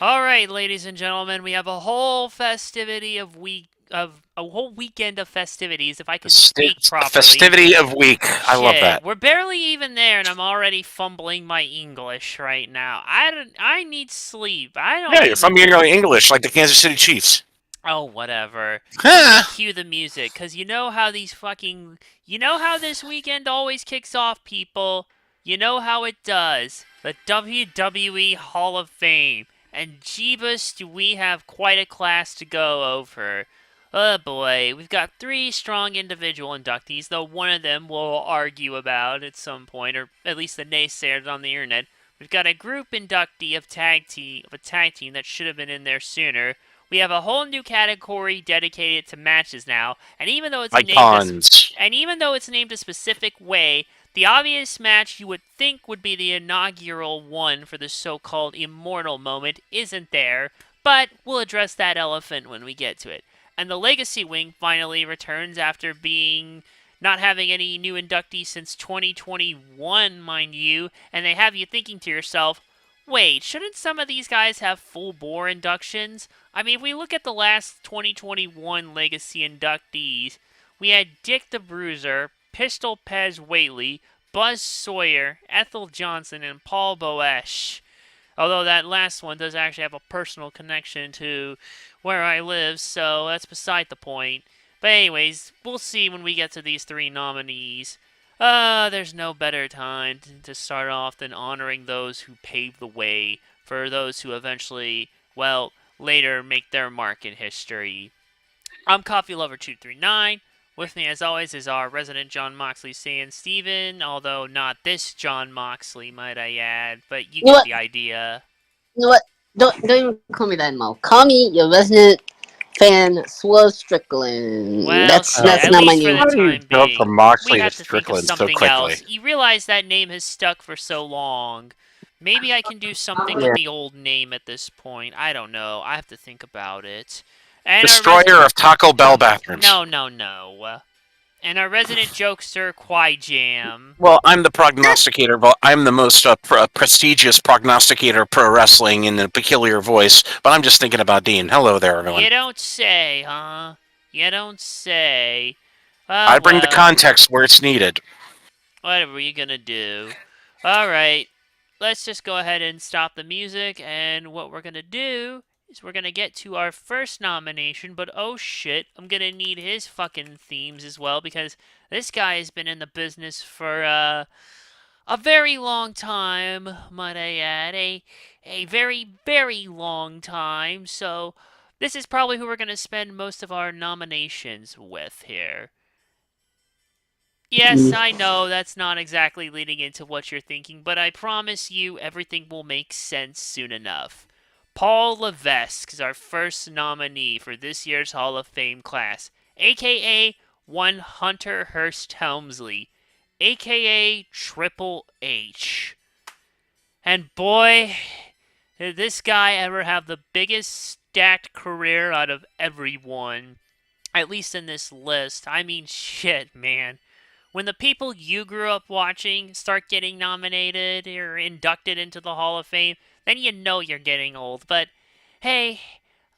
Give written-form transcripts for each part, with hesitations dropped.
All right, ladies and gentlemen, we have a whole a whole weekend of festivities. If I can speak The properly, festivity of week. I love shit, that. we're barely even there, and I'm already fumbling my English right now. I need sleep. I don't Yeah, you're from even. your English, like the Kansas City Chiefs. Oh, whatever. Somebody Huh. cue the music, cause you know how this weekend always kicks off, people. You know how it does. The WWE Hall of Fame. And Jeebus, do we have quite a class to go over. Oh boy, we've got three strong individual inductees, though one of them we'll argue about at some point, or at least the naysayers on the internet. We've got a group inductee of a tag team that should have been in there sooner. We have a whole new category dedicated to matches now, and even though Icons. it's named a specific way, the obvious match you would think would be the inaugural one for the so-called immortal moment isn't there, but we'll address that elephant when we get to it. And the Legacy Wing finally returns after being not having any new inductees since 2021, mind you, and they have you thinking to yourself, wait, shouldn't some of these guys have full bore inductions? I mean, if we look at the last 2021 Legacy inductees, we had Dick the Bruiser, Pistol Pez Whaley, Buzz Sawyer, Ethel Johnson, and Paul Boesch. Although that last one does actually have a personal connection to where I live, so that's beside the point. But anyways, we'll see when we get to these three nominees. There's no better time to start off than honoring those who paved the way for those who eventually, well, later make their mark in history. I'm Coffee Lover 239. With me, as always, is our resident John Moxley saying Steven, although not this John Moxley, might I add, but you You know get what? the idea. You know what? Don't even call me that anymore. Call me your resident fan, Swerve Strickland. Well, That's shit, that's at not my least for new. the How do you time jump from being. We Moxley to have to think of Strickland so something quickly? else. You realize that name has stuck for so long. Maybe I can do something with Yeah. the old name at this point. I don't know. I have to think about it. And our Destroyer of Taco Bell bathrooms. No, no, no. And our resident jokester, Quai Jam. Well, I'm the prognosticator, but I'm the most prestigious prognosticator of pro wrestling in a peculiar voice. But I'm just thinking about Dean. Hello there, everyone. You don't say, huh? You don't say. I bring the Well, context where it's needed. whatever you gonna do. Alright, let's just go ahead and stop the music, and what we're gonna do is we're gonna get to our first nomination, but oh shit, I'm gonna need his fucking themes as well, because this guy has been in the business for, a very long time, might I add. A very, very long time, so this is probably who we're gonna spend most of our nominations with here. Yes, I know that's not exactly leading into what you're thinking, but I promise you everything will make sense soon enough. Paul Levesque is our first nominee for this year's Hall of Fame class, aka one Hunter Hearst Helmsley, aka Triple H. And boy, did this guy ever have the biggest stacked career out of everyone, at least in this list. I mean, shit, man. When the people you grew up watching start getting nominated or inducted into the Hall of Fame, then you know you're getting old. But hey,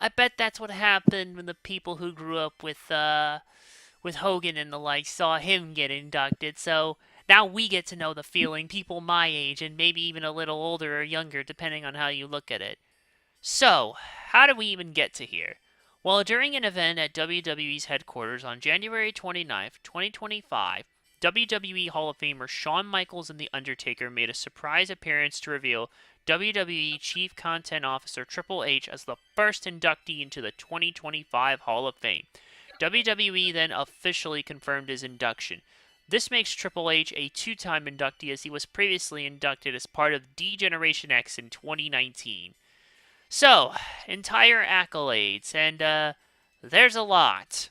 I bet that's what happened when the people who grew up with Hogan and the like saw him get inducted. So now we get to know the feeling, people my age and maybe even a little older or younger, depending on how you look at it. So, how did we even get to here? Well, during an event at WWE's headquarters on January 29th, 2025, WWE Hall of Famer Shawn Michaels and The Undertaker made a surprise appearance to reveal WWE Chief Content Officer Triple H as the first inductee into the 2025 Hall of Fame. WWE then officially confirmed his induction. This makes Triple H a two-time inductee as he was previously inducted as part of D-Generation X in 2019. So, entire accolades, and there's a lot.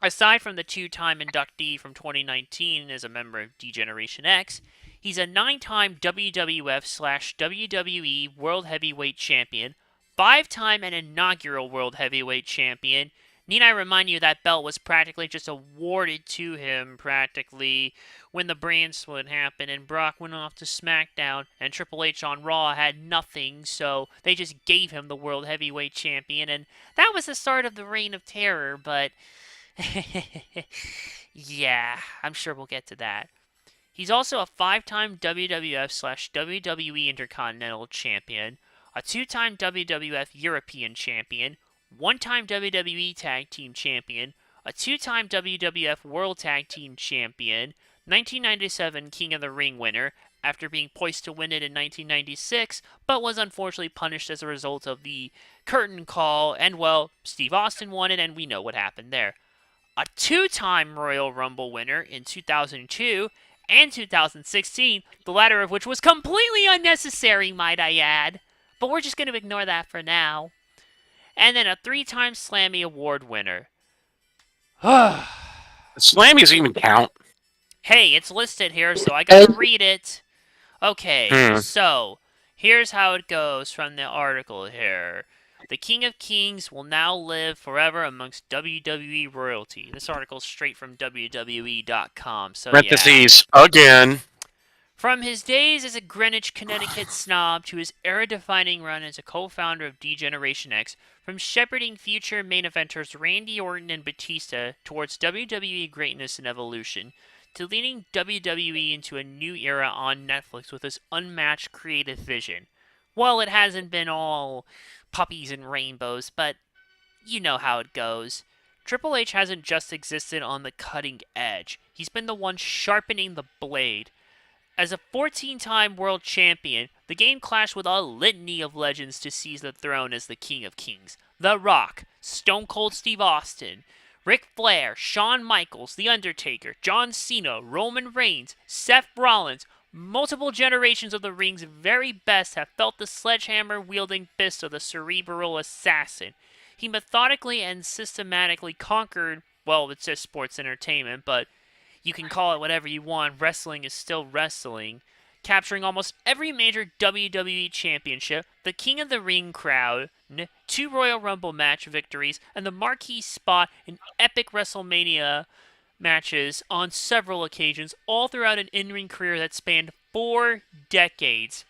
Aside from the two-time inductee from 2019 as a member of D-Generation X, he's a nine-time WWF/WWE World Heavyweight Champion, five-time and inaugural World Heavyweight Champion, Need I remind you that belt was practically just awarded to him practically when the brand split happened and Brock went off to SmackDown and Triple H on Raw had nothing, so they just gave him the World Heavyweight Champion, and that was the start of the Reign of Terror, but yeah, I'm sure we'll get to that. He's also a 5-time WWF/WWE Intercontinental Champion, a 2-time WWF European Champion, 1-time WWE Tag Team Champion, a 2-time WWF World Tag Team Champion, 1997 King of the Ring winner after being poised to win it in 1996, but was unfortunately punished as a result of the curtain call, and well, Steve Austin won it, and we know what happened there. A 2-time Royal Rumble winner in 2002 and 2016, the latter of which was completely unnecessary, might I add. But we're just going to ignore that for now. And then a 3-time Slammy Award winner. Slammies even count. Hey, it's listed here, so I gotta read it. Okay, Hmm. so here's how it goes from the article here. The King of Kings will now live forever amongst WWE royalty. This article's straight from WWE.com, so yeah. Parentheses again. From his days as a Greenwich, Connecticut snob to his era-defining run as a co-founder of D-Generation X, from shepherding future main eventers Randy Orton and Batista towards WWE greatness and evolution, to leading WWE into a new era on Netflix with his unmatched creative vision. Well, it hasn't been all puppies and rainbows, but you know how it goes. Triple H hasn't just existed on the cutting edge. He's been the one sharpening the blade. As a 14-time world champion, the game clashed with a litany of legends to seize the throne as the King of Kings. The Rock, Stone Cold Steve Austin, Ric Flair, Shawn Michaels, The Undertaker, John Cena, Roman Reigns, Seth Rollins. Multiple generations of the ring's very best have felt the sledgehammer-wielding fist of the cerebral assassin. He methodically and systematically conquered, well, it's just sports entertainment, but you can call it whatever you want, wrestling is still wrestling, capturing almost every major WWE championship, the King of the Ring crown, 2 Royal Rumble match victories, and the marquee spot in epic WrestleMania matches on several occasions, all throughout an in-ring career that spanned 4 decades.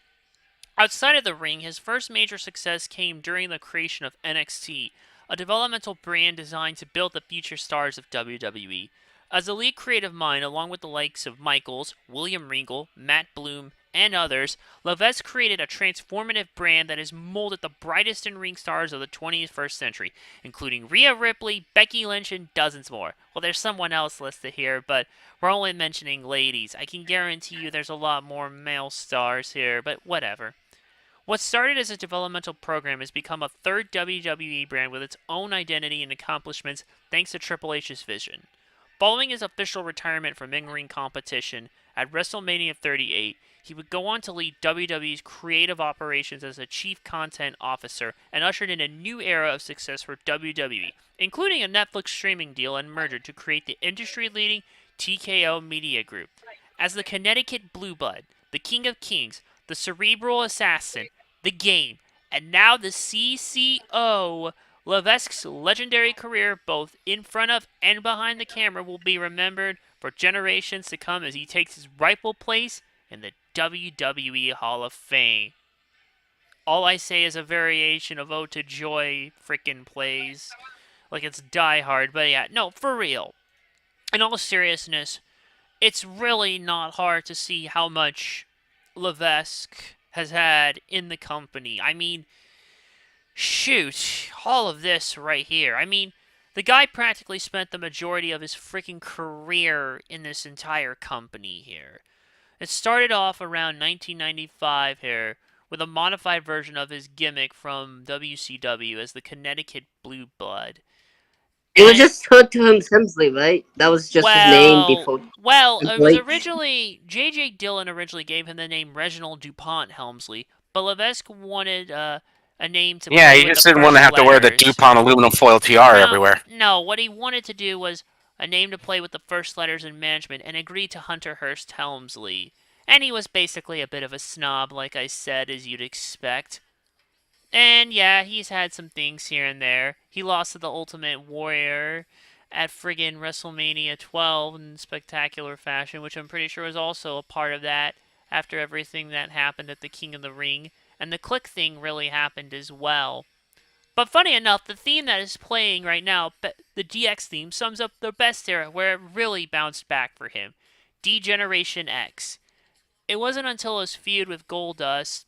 Outside of the ring, his first major success came during the creation of NXT, a developmental brand designed to build the future stars of WWE. As a lead creative mind, along with the likes of Michaels, William Regal, Matt Bloom, and others, Levesque created a transformative brand that has molded the brightest in-ring stars of the 21st century, including Rhea Ripley, Becky Lynch, and dozens more. Well, there's someone else listed here, but we're only mentioning ladies. I can guarantee you there's a lot more male stars here, but whatever. What started as a developmental program has become a third WWE brand with its own identity and accomplishments thanks to Triple H's vision. Following his official retirement from in-ring competition at WrestleMania 38, he would go on to lead WWE's creative operations as a chief content officer and ushered in a new era of success for WWE, including a Netflix streaming deal and merger to create the industry-leading TKO Media Group. As the Connecticut Blue Blood, the King of Kings, the Cerebral Assassin, the Game, and now the CCO, Levesque's legendary career, both in front of and behind the camera, will be remembered for generations to come as he takes his rightful place in the WWE Hall of Fame. All I say is a variation of Ode to Joy frickin' plays. Like it's Die Hard, but yeah, no, for real. In all seriousness, it's really not hard to see how much Levesque has had in the company. I mean, shoot, all of this right here. I mean, the guy practically spent the majority of his freaking career in this entire company here. It started off around 1995 here with a modified version of his gimmick from WCW as the Connecticut Blue Blood. It was just Hood to him Simsley, right? That was just his name before. Well, it was originally J.J. Dillon originally gave him the name Reginald DuPont Helmsley, but Levesque wanted a name to Yeah, play he with just the didn't want to first have to wear the letters. DuPont aluminum foil tiara everywhere. No, what he wanted to do was a name to play with the first letters in management and agreed to Hunter Hearst Helmsley. And he was basically a bit of a snob, like I said, as you'd expect. And yeah, he's had some things here and there. He lost to the Ultimate Warrior at friggin' WrestleMania 12 in spectacular fashion, which I'm pretty sure was also a part of that after everything that happened at the King of the Ring. And the click thing really happened as well. But funny enough, the theme that is playing right now, the DX theme, sums up the best era where it really bounced back for him. D-Generation X. It wasn't until his feud with Goldust,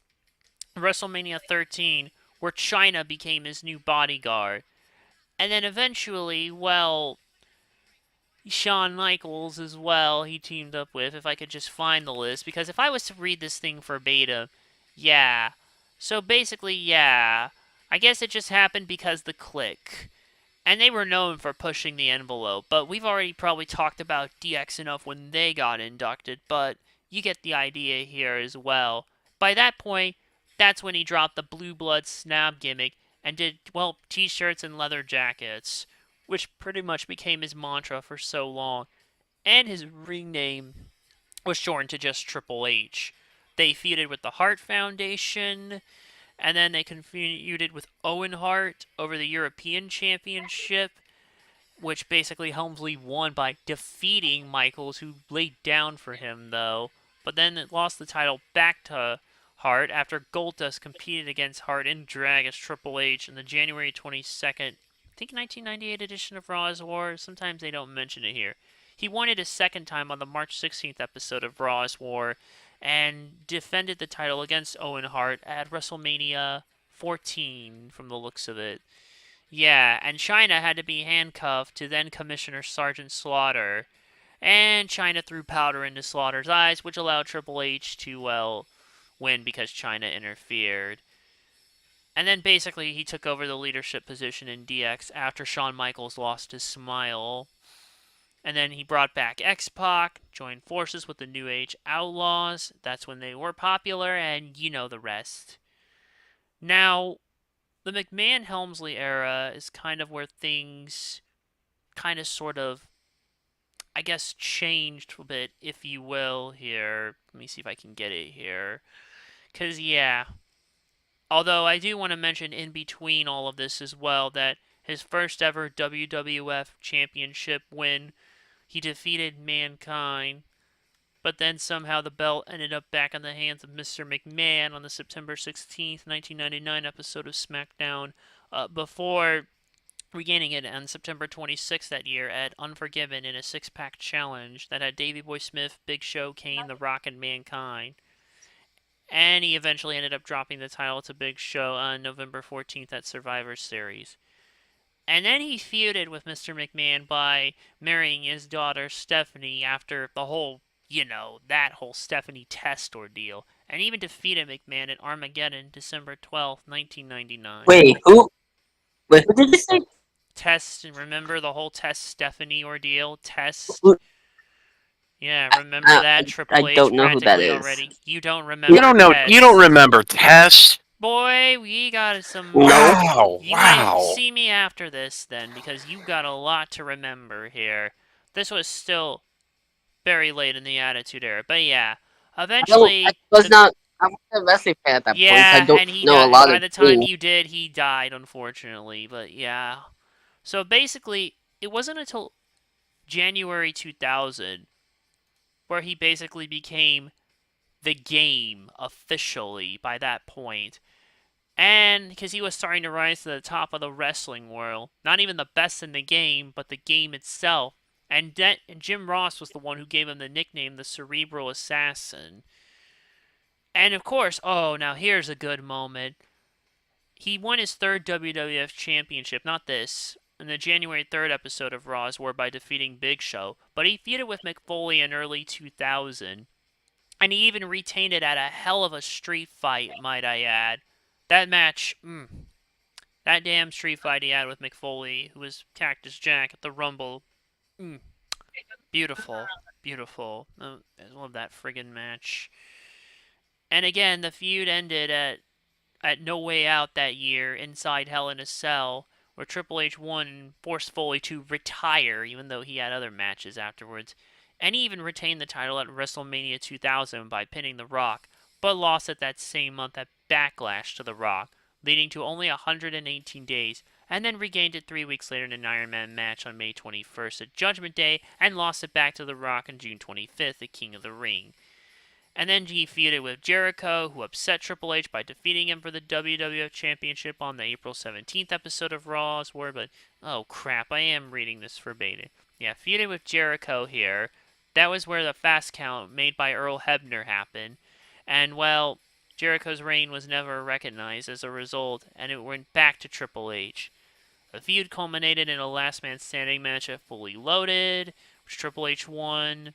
WrestleMania 13, where China became his new bodyguard. And then eventually, well, Shawn Michaels as well, he teamed up with, if I could just find the list. Because if I was to read this thing verbatim, yeah. So basically, yeah. I guess it just happened because the click. And they were known for pushing the envelope, but we've already probably talked about DX enough when they got inducted, but you get the idea here as well. By that point, that's when he dropped the Blue Blood snap gimmick and did, well, t-shirts and leather jackets, which pretty much became his mantra for so long. And his ring name was shortened to just Triple H. They feuded with the Hart Foundation, and then they feuded with Owen Hart over the European Championship, which basically Helmsley won by defeating Michaels, who laid down for him, though. But then it lost the title back to Hart after Goldust competed against Hart in drag as Triple H in the January 22nd, I think 1998 edition of Raw's War. Sometimes they don't mention it here. He won it a second time on the March 16th episode of Raw's War and defended the title against Owen Hart at WrestleMania 14 from the looks of it. Yeah, and China had to be handcuffed to then Commissioner Sergeant Slaughter. And China threw powder into Slaughter's eyes, which allowed Triple H to, well, win because China interfered. And then basically he took over the leadership position in DX after Shawn Michaels lost his smile. And then he brought back X-Pac, joined forces with the New Age Outlaws. That's when they were popular, and you know the rest. Now, the McMahon Helmsley era is kind of where things kind of sort of, I guess, changed a bit, if you will, here. Let me see if I can get it here. Because, yeah. Although I do want to mention in between all of this as well that his first ever WWF Championship win, he defeated Mankind. But then somehow the belt ended up back in the hands of Mr. McMahon on the September 16th, 1999 episode of SmackDown, before regaining it on September 26th that year at Unforgiven in a six-pack challenge that had Davey Boy Smith, Big Show, Kane, The Rock, and Mankind. And he eventually ended up dropping the title to Big Show on November 14th at Survivor Series. And then he feuded with Mr. McMahon by marrying his daughter Stephanie after the whole, that whole Stephanie test ordeal. And even defeated McMahon at Armageddon December 12th, 1999. Wait, who? Wait, who did you say? Test, remember the whole Test Stephanie ordeal? Test. Who- Yeah, remember that? Triple H don't know who that practically is. already. You don't remember You don't know. Test. You don't remember Tess? Boy, we got some. Wow! You might Wow! see me after this then, because you got a lot to remember here. This was still very late in the Attitude Era, but yeah. Eventually, I wasn't a wrestling fan at that point, so I yeah, don't and he know a died. lot By of the time things. you did, he died, unfortunately. But yeah. So basically, it wasn't until January 2000 where he basically became the Game officially by that point. And because he was starting to rise to the top of the wrestling world, not even the best in the game, but the game itself. And Jim Ross was the one who gave him the nickname the Cerebral Assassin. And of course, oh, now here's a good moment. He won his third WWF Championship, not this, in the January 3rd episode of Raw's War by defeating Big Show, but he feuded with Mick Foley in early 2000. And he even retained it at a hell of a street fight, might I add. That match, that damn street fight he had with Mick Foley, who was Cactus Jack at the Rumble. Beautiful. Beautiful. I love that friggin' match. And again, the feud ended at No Way Out that year inside Hell in a Cell, where Triple H won and forced Foley to retire, even though he had other matches afterwards. And he even retained the title at WrestleMania 2000 by pinning The Rock, but lost it that same month at Backlash to The Rock. leading to only 118 days, and then regained it 3 weeks later in an Iron Man match on May 21st at Judgment Day, and lost it back to The Rock on June 25th at King of the Ring. And then he feuded with Jericho, who upset Triple H by defeating him for the WWF Championship on the April 17th episode of Raw's War. But, oh crap, I am reading this verbatim. Yeah, feuded with Jericho here. That was where the fast count made by Earl Hebner happened. And, well, Jericho's reign was never recognized as a result, and it went back to Triple H. The feud culminated in a last man standing match at Fully Loaded, which Triple H won.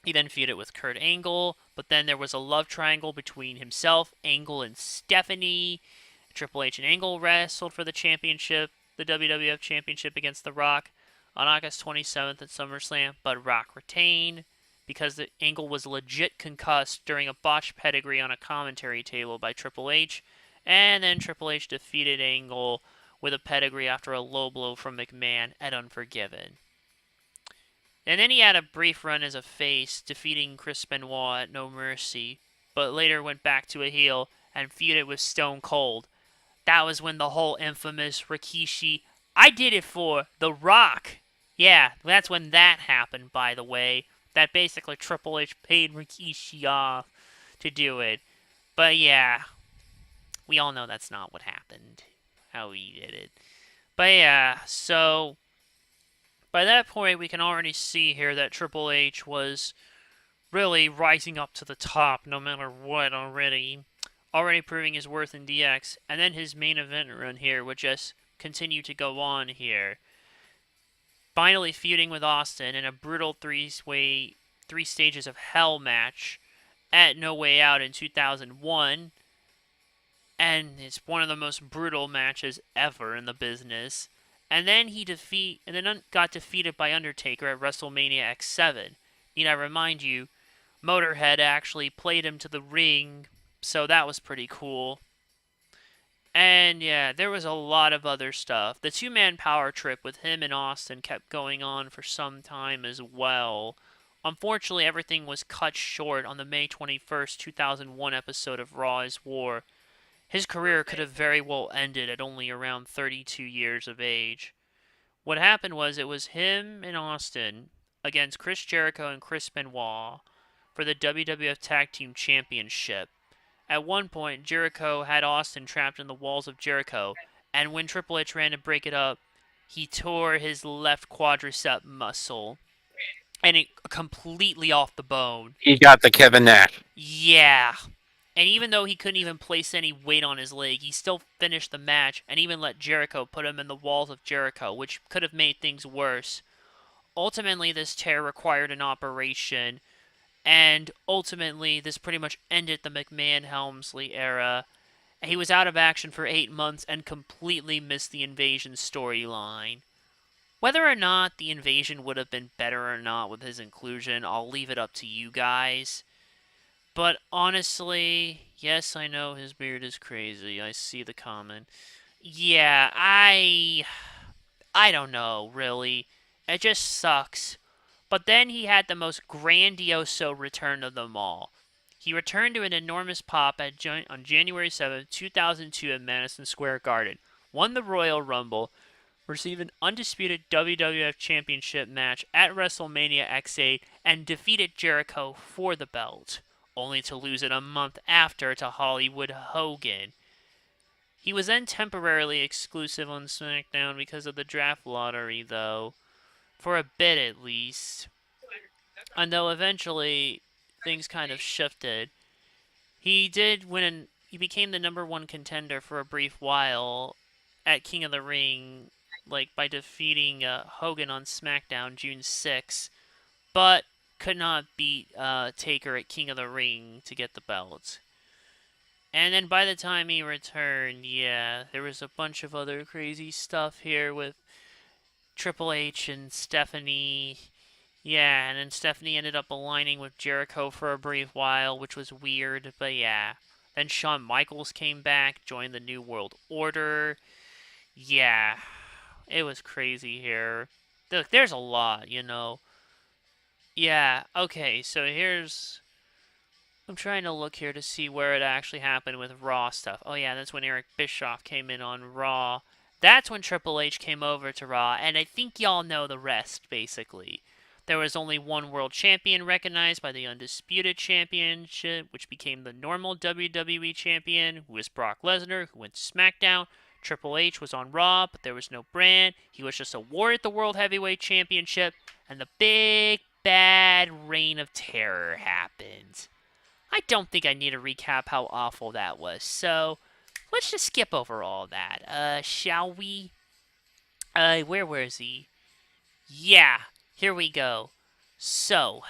He then feuded with Kurt Angle, but then there was a love triangle between himself, Angle, and Stephanie. Triple H and Angle wrestled for the championship, the WWF Championship against The Rock on August 27th at SummerSlam, but Rock retained because the Angle was legit concussed during a botched pedigree on a commentary table by Triple H, and then Triple H defeated Angle with a pedigree after a low blow from McMahon at Unforgiven. And then he had a brief run as a face, defeating Chris Benoit at No Mercy, but later went back to a heel and feuded with Stone Cold. That was when the whole infamous Rikishi, I did it for The Rock. Yeah, that's when that happened, by the way. That basically Triple H paid Rikishi off to do it. But yeah, we all know that's not what happened, how he did it. But yeah, so by that point, we can already see here that Triple H was really rising up to the top no matter what already. Already proving his worth in DX. And then his main event run here would just continue to go on here. Finally feuding with Austin in a brutal three stages of hell match at No Way Out in 2001. And it's one of the most brutal matches ever in the business. And then got defeated by Undertaker at WrestleMania X7. Need I remind you, Motorhead actually played him to the ring, so that was pretty cool. And yeah, there was a lot of other stuff. The two-man power trip with him and Austin kept going on for some time as well. Unfortunately, everything was cut short on the May 21st, 2001 episode of Raw's War. His career could have very well ended at only around 32 years of age. What happened was it was him and Austin against Chris Jericho and Chris Benoit for the WWF Tag Team Championship. At one point, Jericho had Austin trapped in the walls of Jericho, and when Triple H ran to break it up, he tore his left quadricep muscle, and it completely off the bone. He got the Kevin Nash. Yeah. And even though he couldn't even place any weight on his leg, he still finished the match and even let Jericho put him in the walls of Jericho, which could have made things worse. Ultimately, this tear required an operation, and ultimately, this pretty much ended the McMahon-Helmsley era. He was out of action for 8 months and completely missed the Invasion storyline. Whether or not the Invasion would have been better or not with his inclusion, I'll leave it up to you guys. But honestly, yes, I know his beard is crazy. I see the comment. Yeah, I don't know, really. It just sucks. But then he had the most grandiose return of them all. He returned to an enormous pop on January 7th, 2002 at Madison Square Garden, won the Royal Rumble, received an undisputed WWF Championship match at WrestleMania X8, and defeated Jericho for the belt, only to lose it a month after to Hollywood Hogan. He was then temporarily exclusive on SmackDown because of the draft lottery, though, for a bit at least. And though eventually things kind of shifted, he became the number one contender for a brief while at King of the Ring, by defeating Hogan on SmackDown June 6th, but could not beat Taker at King of the Ring to get the belt. And then by the time he returned, yeah, there was a bunch of other crazy stuff here with Triple H and Stephanie. Yeah, and then Stephanie ended up aligning with Jericho for a brief while, which was weird, but yeah. Then Shawn Michaels came back, joined the New World Order. Yeah, it was crazy here. Look, there's a lot, you know. Yeah, okay, so here's I'm trying to look here to see where it actually happened with Raw stuff. Oh yeah, that's when Eric Bischoff came in on Raw. That's when Triple H came over to Raw, and I think y'all know the rest, basically. There was only one world champion recognized by the Undisputed Championship, which became the normal WWE Champion, who was Brock Lesnar, who went to SmackDown. Triple H was on Raw, but there was no brand. He was just awarded the World Heavyweight Championship, and the big bad reign of terror happened. I don't think I need to recap how awful that was, so let's just skip over all that. Shall we? Where was he? Yeah, here we go. So,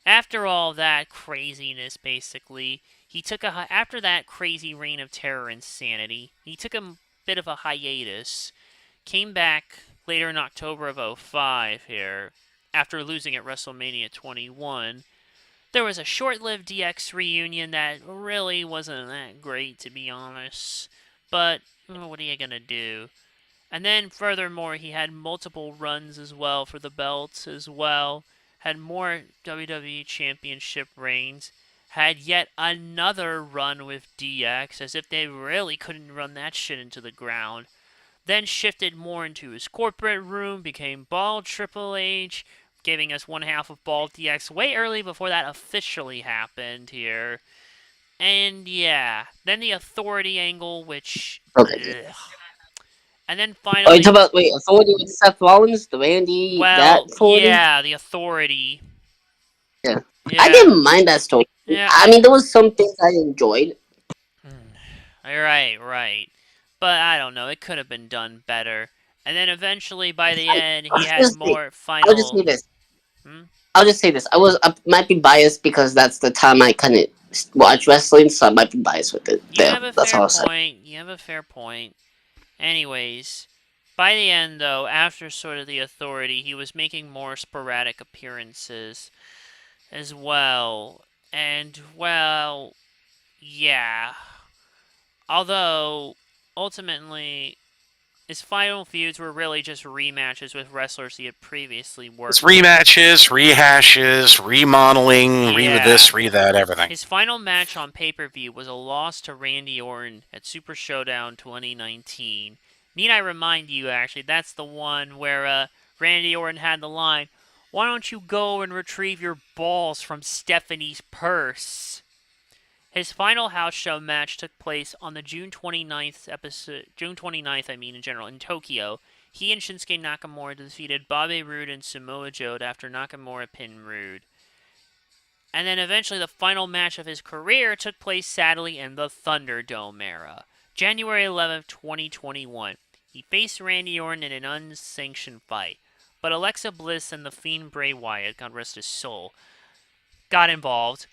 after all that craziness, basically, he took after that crazy reign of terror insanity, he took a bit of a hiatus, came back later in October of '05 here, after losing at WrestleMania 21. There was a short-lived DX reunion that really wasn't that great, to be honest. But what are you gonna do? And then, furthermore, he had multiple runs as well for the belts as well. Had more WWE Championship reigns. Had yet another run with DX, as if they really couldn't run that shit into the ground. Then shifted more into his corporate room, became Bald Triple H, giving us one half of Bald DX way early before that officially happened here. And yeah, then the Authority angle, which. Okay. Ugh. And then Oh, you talk finally. about Authority with Seth Rollins, the Randy, that Well, Authority. yeah, the Authority. Yeah, I Yeah. didn't mind that story. Yeah, I mean, there was some things I enjoyed. Right. But I don't know, it could have been done better. And then eventually, by the I, end, he I'll had just say, more I'll just final. say this. Hmm? I'll just say this. I might be biased because that's the time I couldn't watch wrestling, so I might be biased with it. You There, have a that's fair all I'll say. point. Anyways, by the end, though, after sort of the Authority, he was making more sporadic appearances as well. And, well, yeah. Although, ultimately, his final feuds were really just rematches with wrestlers he had previously It's worked with. rematches, rehashes, remodeling, re Yeah. this, re that, everything. His final match on pay-per-view was a loss to Randy Orton at Super Showdown 2019. Need I remind you, actually, that's the one where Randy Orton had the line, "Why don't you go and retrieve your balls from Stephanie's purse?" His final house show match took place on the June 29th, in general, in Tokyo. He and Shinsuke Nakamura defeated Bobby Roode and Samoa Joe after Nakamura pinned Roode. And then eventually the final match of his career took place sadly in the Thunderdome era. January 11th, 2021. He faced Randy Orton in an unsanctioned fight. But Alexa Bliss and the Fiend Bray Wyatt, God rest his soul, got involved.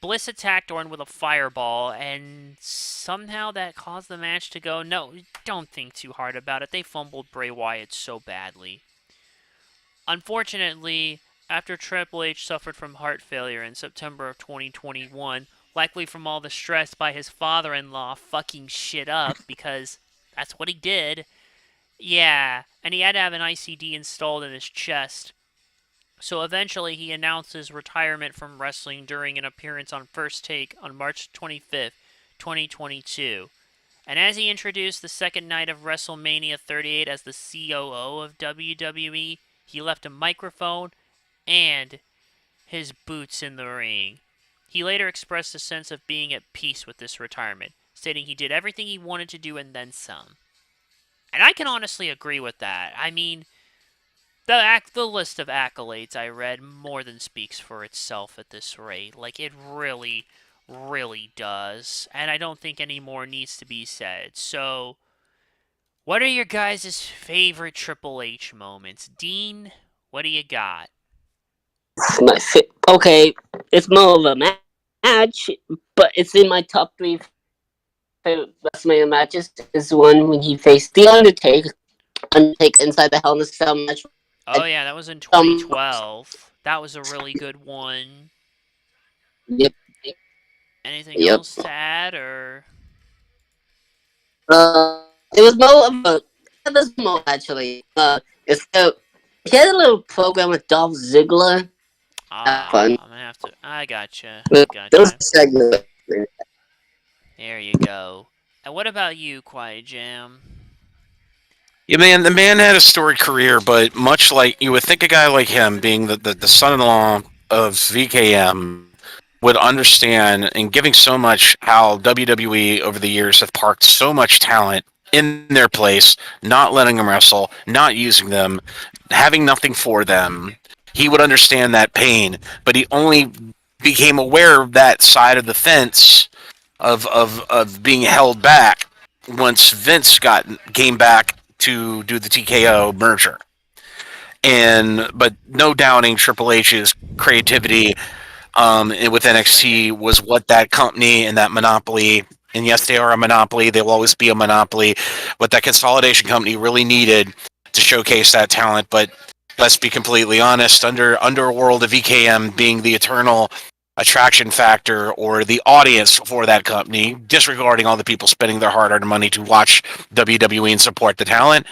Bliss attacked Orton with a fireball, and somehow that caused the match to go. No, don't think too hard about it. They fumbled Bray Wyatt so badly. Unfortunately, after Triple H suffered from heart failure in September of 2021, likely from all the stress by his father-in-law fucking shit up, because that's what he did. Yeah, and he had to have an ICD installed in his chest. So eventually he announced his retirement from wrestling during an appearance on First Take on March 25th, 2022. And as he introduced the second night of WrestleMania 38 as the COO of WWE, he left a microphone and his boots in the ring. He later expressed a sense of being at peace with this retirement, stating he did everything he wanted to do and then some. And I can honestly agree with that. I mean, the list of accolades I read more than speaks for itself at this rate. Like, it really, really does. And I don't think any more needs to be said. So, what are your guys' favorite Triple H moments? Dean, what do you got? Okay, it's more of a match, but it's in my top three favorite WrestleMania matches. Is one when he faced the Undertaker inside the Hell in a Cell match. Oh, yeah, that was in Um, 2012. That was a really good one. yep, Anything yep. else to add, or? It was more of a. There's more actually. It's he had a little program with Dolph Ziggler. fun. I'm gonna have to. I gotcha. I But those gotcha. segments. There you go. And what about you, Quiet Jam? Yeah, man, the man had a storied career, but much like you would think a guy like him, being the son-in-law of VKM, would understand and giving so much how WWE over the years have parked so much talent in their place, not letting them wrestle, not using them, having nothing for them. He would understand that pain, but he only became aware of that side of the fence of being held back once Vince got came back to do the TKO merger. And but no doubting Triple H's creativity and with NXT was what that company and that monopoly, and yes, they are a monopoly. They will always be a monopoly. What that consolidation company really needed to showcase that talent. But let's be completely honest. Under a world of EKM being the eternal attraction factor or the audience for that company, disregarding all the people spending their hard-earned money to watch WWE and support the talent,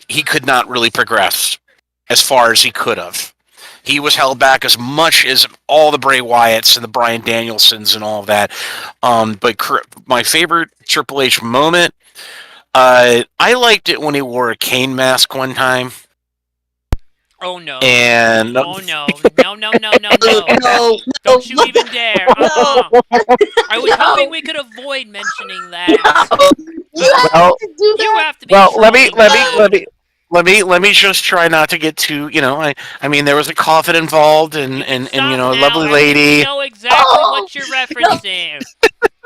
he could not really progress as far as he could have. He was held back as much as all the Bray Wyatts and the Bryan Danielsons and all of that. But my favorite Triple H moment, I liked it when he wore a Kane mask one time. Oh no. And Oh no. No, no, no, no, no. No, Don't you even dare. I was hoping we could avoid mentioning that. You have well, to do You that. have to be trolling, dude. let me just try not to get too, I mean, there was a coffin involved and Stop a now. lovely We lady. know exactly what you're referencing.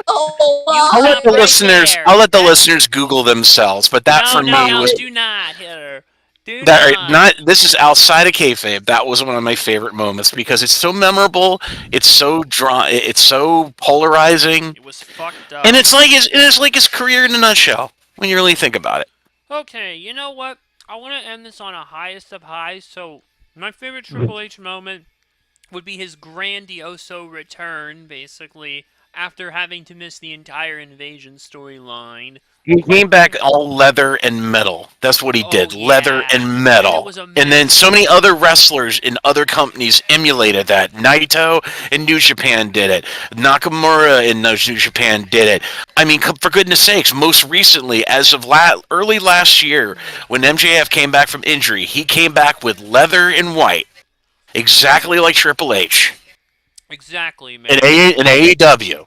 Oh, You stop right there. I'll let the listeners Google themselves, but that No, for no, me no. was Do not, Hitler. Do that not. not this is outside of kayfabe. That was one of my favorite moments because it's so memorable, it's so it's so polarizing, It was fucked and up. it's like his career in a nutshell when you really think about it. Okay, you know what? I want to end this on a highest of highs. So, my favorite Triple H moment would be his grandioso return, basically, after having to miss the entire Invasion storyline. He Quite came back frankly. all leather and metal. That's what he Oh, did, leather yeah. and And it metal. was And then so amazing. many other wrestlers in other companies emulated that. Naito in New Japan did it. Nakamura in New Japan did it. I mean, for goodness sakes, most recently, as of early last year, when MJF came back from injury, he came back with leather and white, exactly like Triple H Exactly, man. in AEW.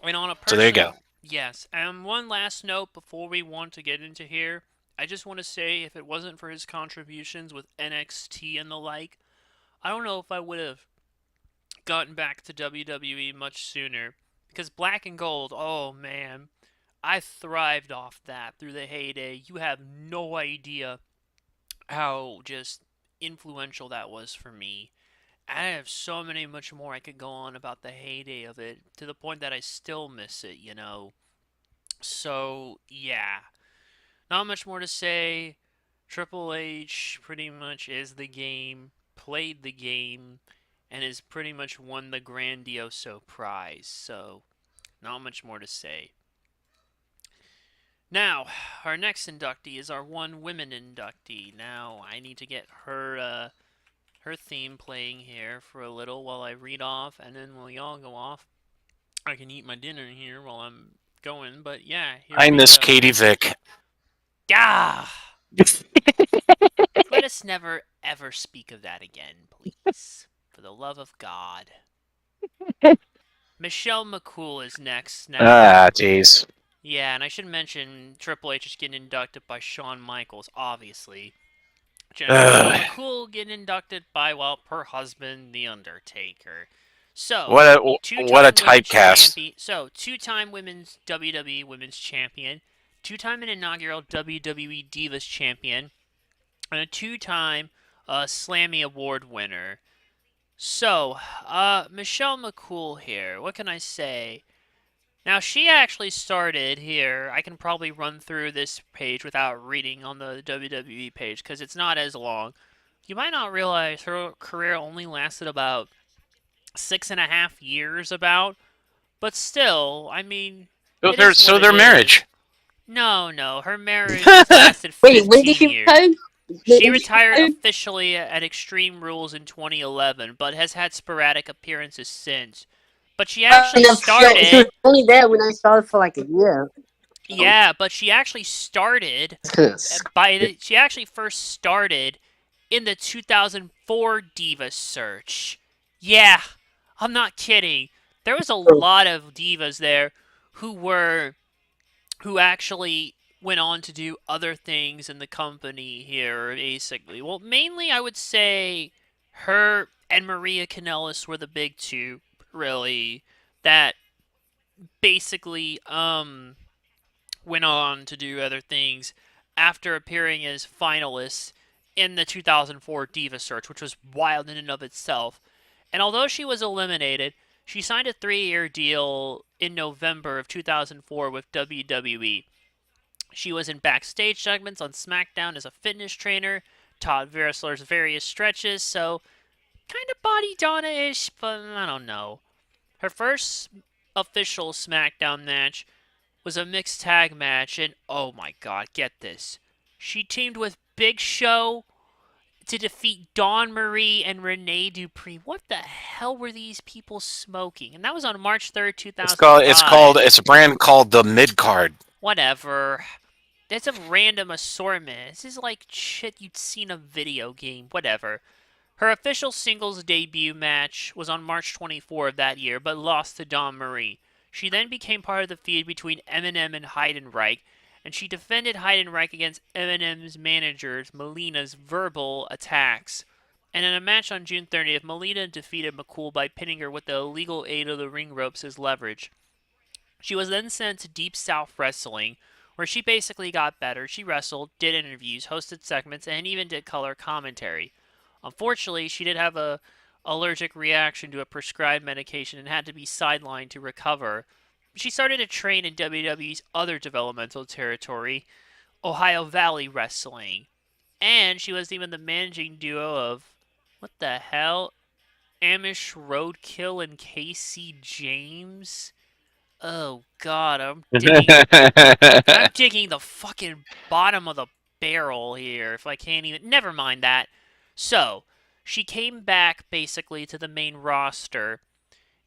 And on a So there you go. personal, yes. And one last note before we want to get into here, I just want to say if it wasn't for his contributions with NXT and the like, I don't know if I would have gotten back to WWE much sooner. Because Black and Gold, oh man, I thrived off that through the heyday. You have no idea how just influential that was for me. I have so many much more I could go on about the heyday of it to the point that I still miss it, you know. So, yeah. Not much more to say. Triple H pretty much is the game, played the game, and has pretty much won the Grandioso prize. So, not much more to say. Now, our next inductee is our one women inductee. Now, I need to get her theme playing here for a little while I read off, and then while y'all go off, I can eat my dinner here while I'm going. But yeah, here I we miss go. Katie Vick. Ah! Let us never ever speak of that again, please. For the love of God. Michelle McCool is next now. Ah, jeez. Yeah, and I should mention Triple H is getting inducted by Shawn Michaels, obviously. Michelle Ugh. McCool getting inducted by, well, her husband, The Undertaker. So, What a two-time women's typecast. champion. So, two-time women's WWE Women's Champion, two-time and inaugural WWE Divas Champion, and a two-time Slammy Award winner. So, Michelle McCool here. What can I say? Now, she actually started here. I can probably run through this page without reading on the WWE page because it's not as long. You might not realize her career only lasted about 6.5 years, about. But still, I mean, it is what So it their is. marriage. No, her marriage has lasted Wait, when did 15 she years. retire? She retired officially at Extreme Rules in 2011, but has had sporadic appearances since. But she actually Enough show. She was started. only there when I saw it for like a year. Yeah, but she actually started she actually first started in the 2004 Diva search. Yeah, I'm not kidding. There was a lot of divas there who were who actually went on to do other things in the company here, basically. Well, mainly I would say her and Maria Kanellis were the big two, really, that basically went on to do other things after appearing as finalists in the 2004 Diva Search, which was wild in and of itself. And although she was eliminated, she signed a 3-year deal in November of 2004 with WWE. She was in backstage segments on SmackDown as a fitness trainer, taught wrestlers various stretches, so kind of body Donna-ish, but I don't know. Her first official SmackDown match was a mixed tag match, and oh my god, get this. She teamed with Big Show to defeat Dawn Marie and Renee Dupree. What the hell were these people smoking? And that was on March 3rd, It's a brand called the Mid Card. Whatever. That's a random assortment. This is like shit you'd see in a video game. Whatever. Her official singles debut match was on March 24 of that year, but lost to Dawn Marie. She then became part of the feud between Eminem and Heidenreich, and she defended Heidenreich against Eminem's managers, Melina's verbal attacks. And in a match on June 30th, Melina defeated McCool by pinning her with the illegal aid of the ring ropes as leverage. She was then sent to Deep South Wrestling, where she basically got better. She wrestled, did interviews, hosted segments, and even did color commentary. Unfortunately, she did have a allergic reaction to a prescribed medication and had to be sidelined to recover. She started to train in WWE's other developmental territory, Ohio Valley Wrestling. And she was even the managing duo of, what the hell? Amish Roadkill and Casey James? Oh god, I'm digging the fucking bottom of the barrel here if I can't even never mind that. So, she came back basically to the main roster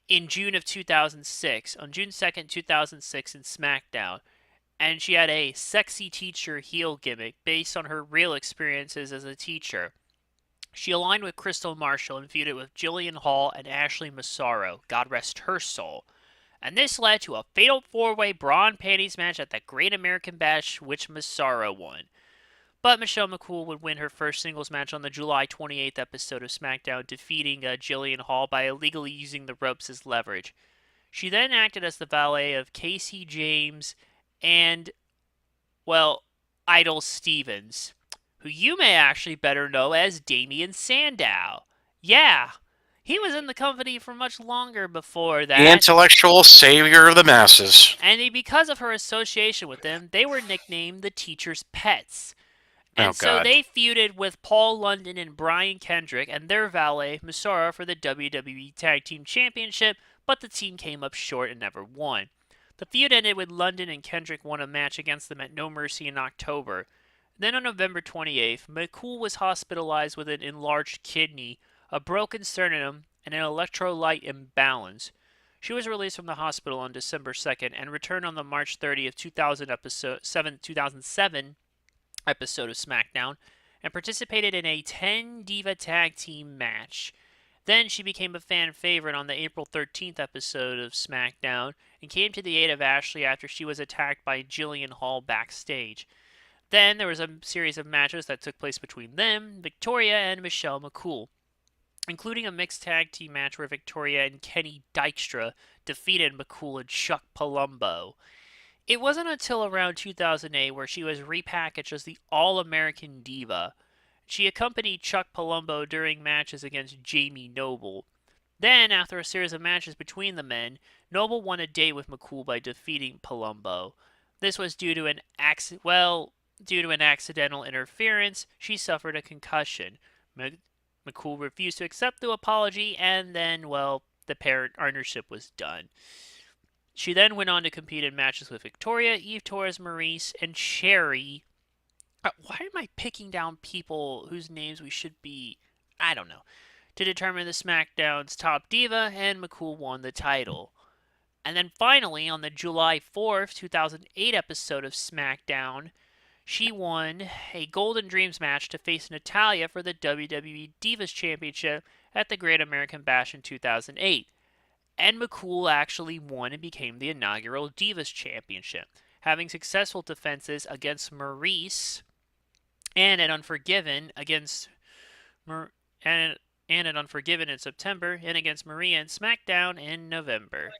in June of 2006, on June 2nd, 2006 in SmackDown, and she had a sexy teacher heel gimmick based on her real experiences as a teacher. She aligned with Crystal Marshall and feuded with Jillian Hall and Ashley Massaro, God rest her soul. And this led to a fatal 4-way bra and panties match at the Great American Bash, which Massaro won. But Michelle McCool would win her first singles match on the July 28th episode of SmackDown, defeating Jillian Hall by illegally using the ropes as leverage. She then acted as the valet of Casey James and, well, Idol Stevens, who you may actually better know as Damian Sandow. Yeah, he was in the company for much longer before that. The intellectual savior of the masses. And because of her association with them, they were nicknamed the Teacher's Pets. And so they feuded with Paul London and Brian Kendrick and their valet, Massaro, for the WWE Tag Team Championship, but the team came up short and never won. The feud ended with London and Kendrick won a match against them at No Mercy in October. Then on November 28th, McCool was hospitalized with an enlarged kidney, a broken sternum, and an electrolyte imbalance. She was released from the hospital on December 2nd and returned on the March 30th, 2007 episode of SmackDown and participated in a 10-diva tag team match. Then she became a fan favorite on the April 13th episode of SmackDown and came to the aid of Ashley after she was attacked by Jillian Hall backstage. Then there was a series of matches that took place between them, Victoria and Michelle McCool, including a mixed tag team match where Victoria and Kenny Dykstra defeated McCool and Chuck Palumbo. It wasn't until around 2008 where she was repackaged as the All-American Diva. She accompanied Chuck Palumbo during matches against Jamie Noble. Then, after a series of matches between the men, Noble won a date with McCool by defeating Palumbo. This was due to an accidental interference. She suffered a concussion. McCool refused to accept the apology, and then, well, the partnership was done. She then went on to compete in matches with Victoria, Eve Torres Maurice, and Sherry Why am I picking down people whose names we should be? I don't know. To determine the SmackDown's top diva, and McCool won the title. And then finally, on the July 4th, 2008 episode of SmackDown, she won a Golden Dreams match to face Natalya for the WWE Divas Championship at the Great American Bash in 2008. And McCool actually won and became the inaugural Divas Championship, having successful defenses against Maurice and at Unforgiven against Mar- and and at Unforgiven in September, and against Maria in SmackDown in November.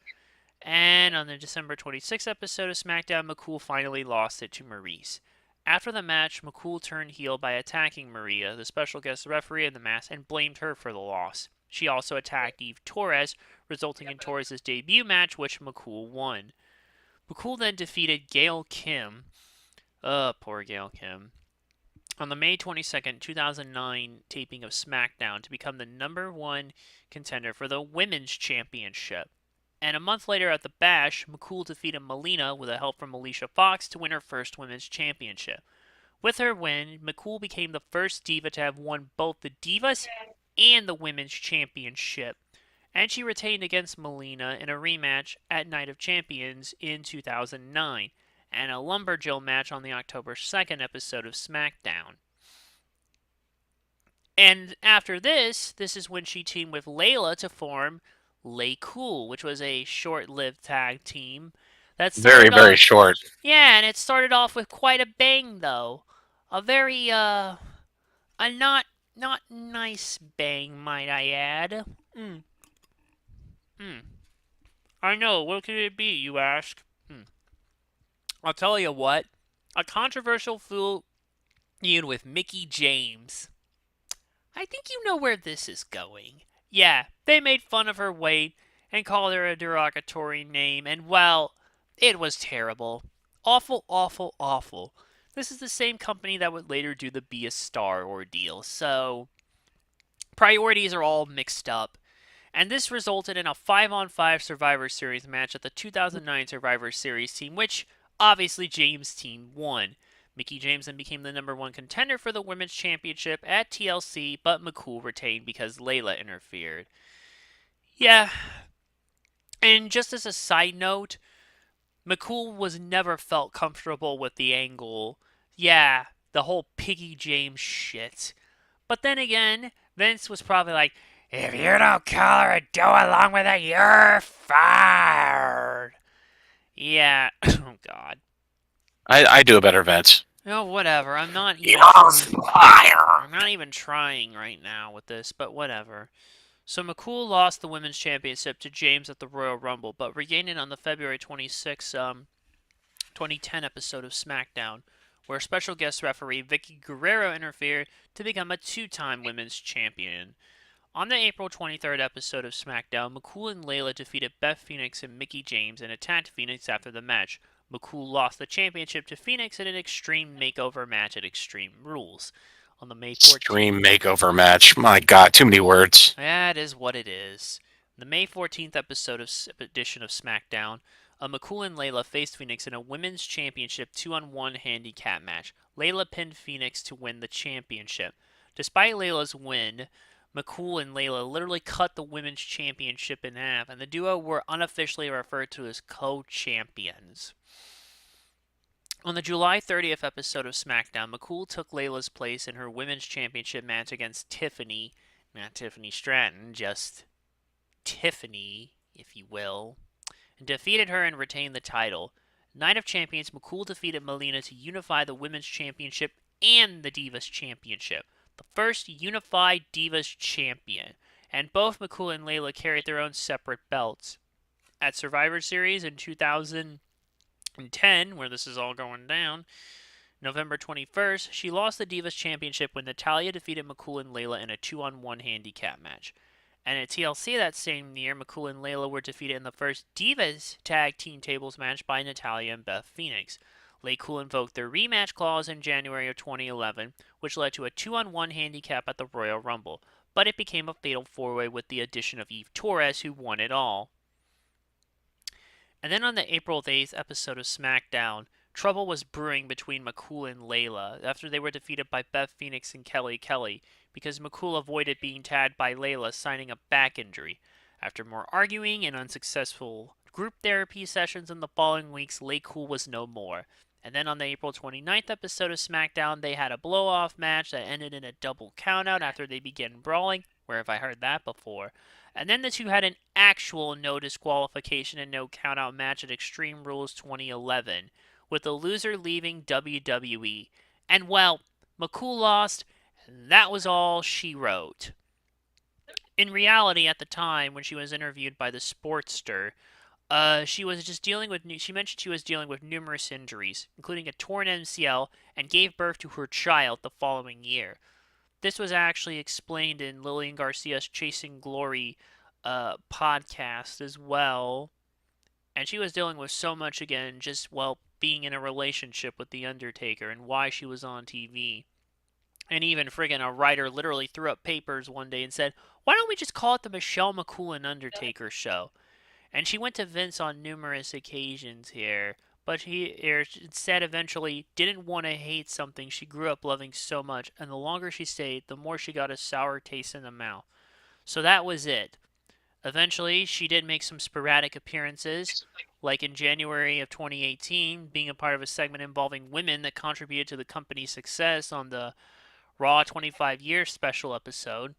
And on the December 26th episode of SmackDown, McCool finally lost it to Maurice. After the match, McCool turned heel by attacking Maria, the special guest referee in the match, and blamed her for the loss. She also attacked Eve Torres, resulting in Torres' debut match, which McCool won. McCool then defeated Gail Kim. Poor Gail Kim. On the May 22nd, 2009 taping of SmackDown to become the number one contender for the Women's Championship. And a month later at the Bash, McCool defeated Melina with the help from Alicia Fox to win her first Women's Championship. With her win, McCool became the first diva to have won both the Divas and the Women's Championship. And she retained against Melina in a rematch at Night of Champions in 2009, and a Lumberjill match on the October 2nd episode of SmackDown. And after this is when she teamed with Layla to form Lay Cool, which was a short-lived tag team that Very, started very off. short. Yeah, and it started off with quite a bang, though. A very a not nice bang, might I add. Hmm. Hmm. I know. What could it be, you ask? Hmm. I'll tell you what. A controversial feud with Mickey James. I think you know where this is going. Yeah, they made fun of her weight and called her a derogatory name, and well, it was terrible. Awful, awful, awful. This is the same company that would later do the Be a Star ordeal, so priorities are all mixed up. And this resulted in a 5-on-5 Survivor Series match at the 2009 Survivor Series team, which obviously James' team won. Mickey James then became the number one contender for the Women's Championship at TLC, but McCool retained because Layla interfered. Yeah, and just as a side note, McCool was never felt comfortable with the angle. Yeah, the whole Piggy James shit. But then again, Vince was probably like, if you don't call her a do along with it, you're fired. Yeah. Oh, God. I do a better, Vince. Oh, whatever. You're fire. I'm not even trying right now with this, but whatever. So McCool lost the Women's Championship to James at the Royal Rumble, but regained it on the February 26, 2010 episode of SmackDown, where special guest referee Vicky Guerrero interfered to become a two-time Women's Champion. On the April 23rd episode of SmackDown, McCool and Layla defeated Beth Phoenix and Mickey James and attacked Phoenix after the match. McCool lost the championship to Phoenix in an Extreme Makeover match at Extreme Rules. On the May 14th... Extreme makeover match. My God, too many words. That is what it is. The May 14th edition of SmackDown, McCool and Layla faced Phoenix in a Women's Championship 2-on-1 handicap match. Layla pinned Phoenix to win the championship. Despite Layla's win, McCool and Layla literally cut the Women's Championship in half, and the duo were unofficially referred to as co-champions. On the July 30th episode of SmackDown, McCool took Layla's place in her Women's Championship match against Tiffany, not Tiffany Stratton, just Tiffany, if you will, and defeated her and retained the title. Night of Champions, McCool defeated Melina to unify the Women's Championship and the Divas Championship, the first unified Divas Champion, and both McCool and Layla carried their own separate belts. At Survivor Series in 2010, where this is all going down, November 21st, she lost the Divas Championship when Natalya defeated McCool and Layla in a 2-on-1 handicap match. And at TLC that same year, McCool and Layla were defeated in the first Divas Tag Team Tables match by Natalya and Beth Phoenix. Laycool invoked their rematch clause in January of 2011, which led to a 2-on-1 handicap at the Royal Rumble, but it became a fatal four-way with the addition of Eve Torres, who won it all. And then on the April 8th episode of SmackDown, trouble was brewing between McCool and Layla after they were defeated by Beth Phoenix and Kelly Kelly because McCool avoided being tagged by Layla, signing a back injury. After more arguing and unsuccessful group therapy sessions in the following weeks, LayCool was no more. And then on the April 29th episode of SmackDown, they had a blow-off match that ended in a double countout after they began brawling. Where have I heard that before? And then the two had an actual no disqualification and no countout match at Extreme Rules 2011, with the loser leaving WWE. And well, McCool lost, and that was all she wrote. In reality, at the time when she was interviewed by the Sportster, she was just dealing with. She mentioned she was dealing with numerous injuries, including a torn MCL, and gave birth to her child the following year. This was actually explained in Lillian Garcia's Chasing Glory podcast as well. And she was dealing with so much again, just, well, being in a relationship with The Undertaker and why she was on TV. And even friggin' a writer literally threw up papers one day and said, why don't we just call it the Michelle McCool and Undertaker show? And she went to Vince on numerous occasions here, but he instead eventually didn't want to hate something she grew up loving so much, and the longer she stayed, the more she got a sour taste in the mouth. So that was it. Eventually, she did make some sporadic appearances, like in January of 2018, being a part of a segment involving women that contributed to the company's success on the Raw 25 Years special episode.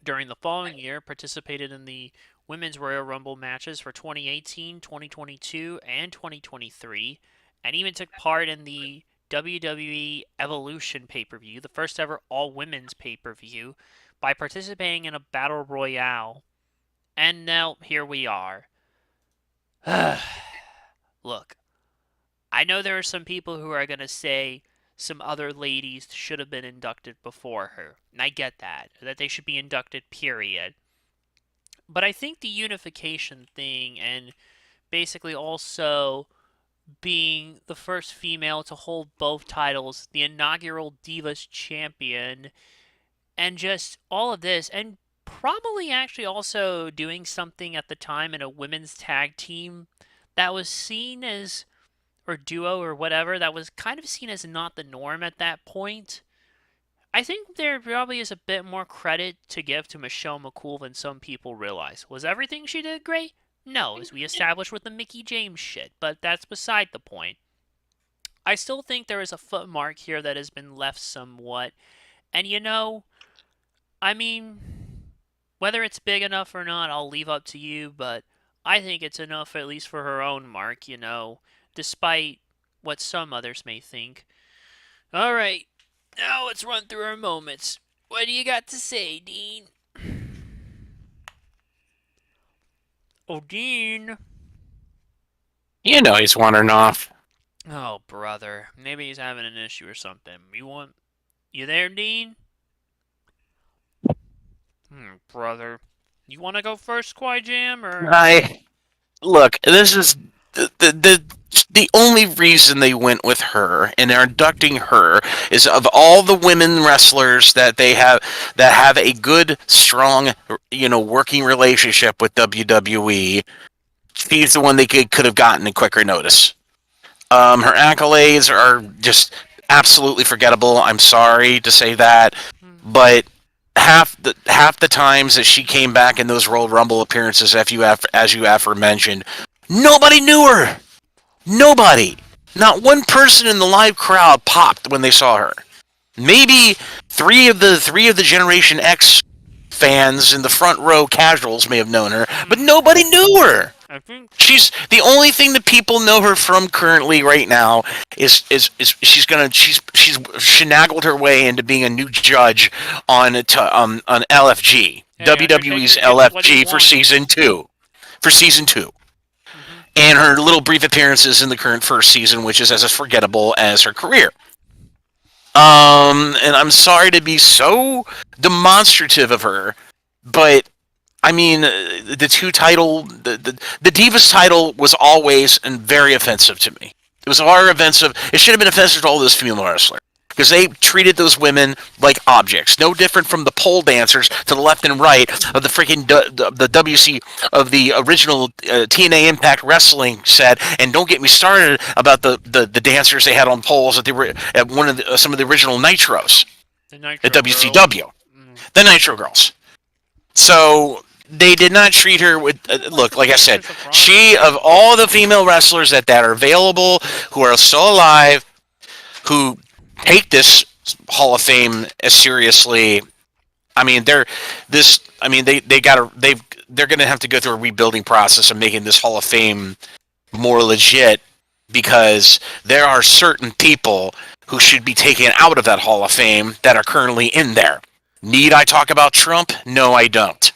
During the following year, participated in the Women's Royal Rumble matches for 2018, 2022, and 2023, and even took part in the WWE Evolution pay-per-view, the first ever all-women's pay-per-view, by participating in a battle royale. And now, here we are. Look, I know there are some people who are going to say some other ladies should have been inducted before her. And I get that they should be inducted, period. But I think the unification thing, and basically also being the first female to hold both titles, the inaugural Divas champion, and just all of this, and probably actually also doing something at the time in a women's tag team that was seen as, or duo or whatever, that was kind of seen as not the norm at that point. I think there probably is a bit more credit to give to Michelle McCool than some people realize. Was everything she did great? No, as we established with the Mickie James shit, but that's beside the point. I still think there is a footmark here that has been left somewhat, and I mean, whether it's big enough or not, I'll leave up to you, but I think it's enough at least for her own mark, despite what some others may think. Alright, now let's run through our moments. What do you got to say, Dean? Oh, Dean. You know he's wandering off. Oh, brother. Maybe he's having an issue or something. You there, Dean? Brother. You want to go first, Kwai Jam, or? Look, this is the only reason they went with her and they're inducting her is of all the women wrestlers that have a good, strong, working relationship with WWE. She's the one they could have gotten a quicker notice. Her accolades are just absolutely forgettable. I'm sorry to say that, but half the times that she came back in those Royal Rumble appearances, as you aforementioned, nobody knew her. Nobody. Not one person in the live crowd popped when they saw her. Maybe three of the Generation X fans in the front row casuals may have known her, but nobody knew her. I think She's the only thing that people know her from currently right now is she's finagled her way into being a new judge on LFG, Hey, WWE's Undertaker gets what he LFG for wants. season 2. And her little brief appearances in the current first season, which is as forgettable as her career. And I'm sorry to be so demonstrative of her, but I mean, the Divas title was always and very offensive to me. It was offensive. It should have been offensive to all those female wrestlers. because they treated those women like objects, no different from the pole dancers to the left and right of the freaking the WC of the original TNA Impact Wrestling set. And don't get me started about the dancers they had on poles that they were at one of some of the original Nitros The Nitro at Girls. WCW, the Nitro Girls. So they did not treat her with look, like I said, she, of all the female wrestlers that are available, who are still alive, who take this Hall of Fame as seriously. I mean, they're gonna have to go through a rebuilding process of making this Hall of Fame more legit, because there are certain people who should be taken out of that Hall of Fame that are currently in there. Need I talk about Trump? No, I don't.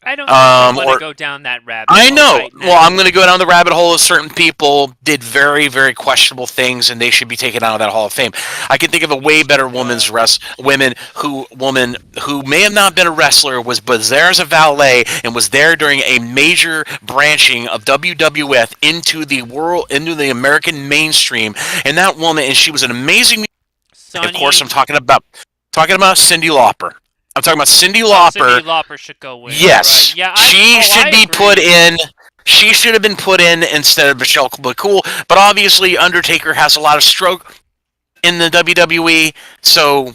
I don't think I want to go down that rabbit hole. I know. Right now. Well, I'm going to go down the rabbit hole of certain people did very, very questionable things, and they should be taken out of that Hall of Fame. I can think of a way better woman who may have not been a wrestler, was there as a valet and was there during a major branching of WWF into the American mainstream. And that woman, and she was an amazing. Of course, I'm talking about Cyndi Lauper. I'm talking about Cyndi Lauper. Cyndi Lauper should go in. Yes, right. Yeah, she should be put in. She should have been put in instead of Michelle McCool. But obviously, Undertaker has a lot of stroke in the WWE, so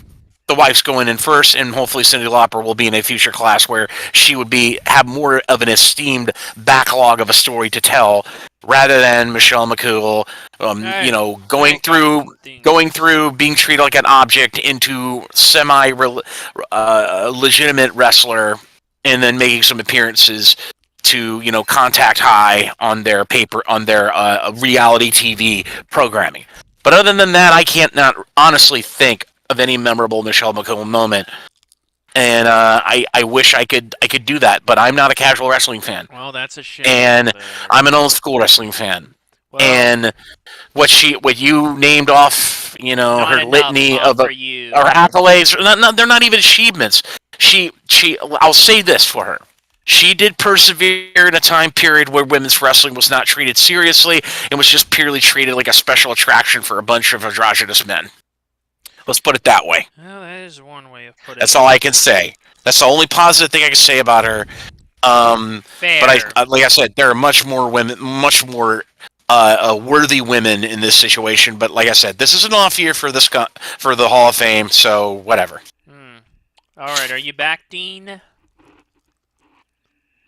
the wife's going in first, and hopefully Cyndi Lauper will be in a future class where she would have more of an esteemed backlog of a story to tell, rather than Michelle McCool, going through being treated like an object into legitimate wrestler, and then making some appearances to contact high on their reality TV programming. But other than that, I can't not honestly think of any memorable Michelle McCool moment, and I wish I could do that, but I'm not a casual wrestling fan. Well, that's a shame. And I'm an old school wrestling fan. Well, and what you named off, her litany of her accolades, they're not even achievements. I'll say this for her. She did persevere in a time period where women's wrestling was not treated seriously and was just purely treated like a special attraction for a bunch of androgynous men. Let's put it that way. Well, that is one way of putting it. That's all I can say. That's the only positive thing I can say about her. Fair. But like I said, there are much more worthy women in this situation. But like I said, this is an off year for the Hall of Fame, so whatever. All right, are you back, Dean?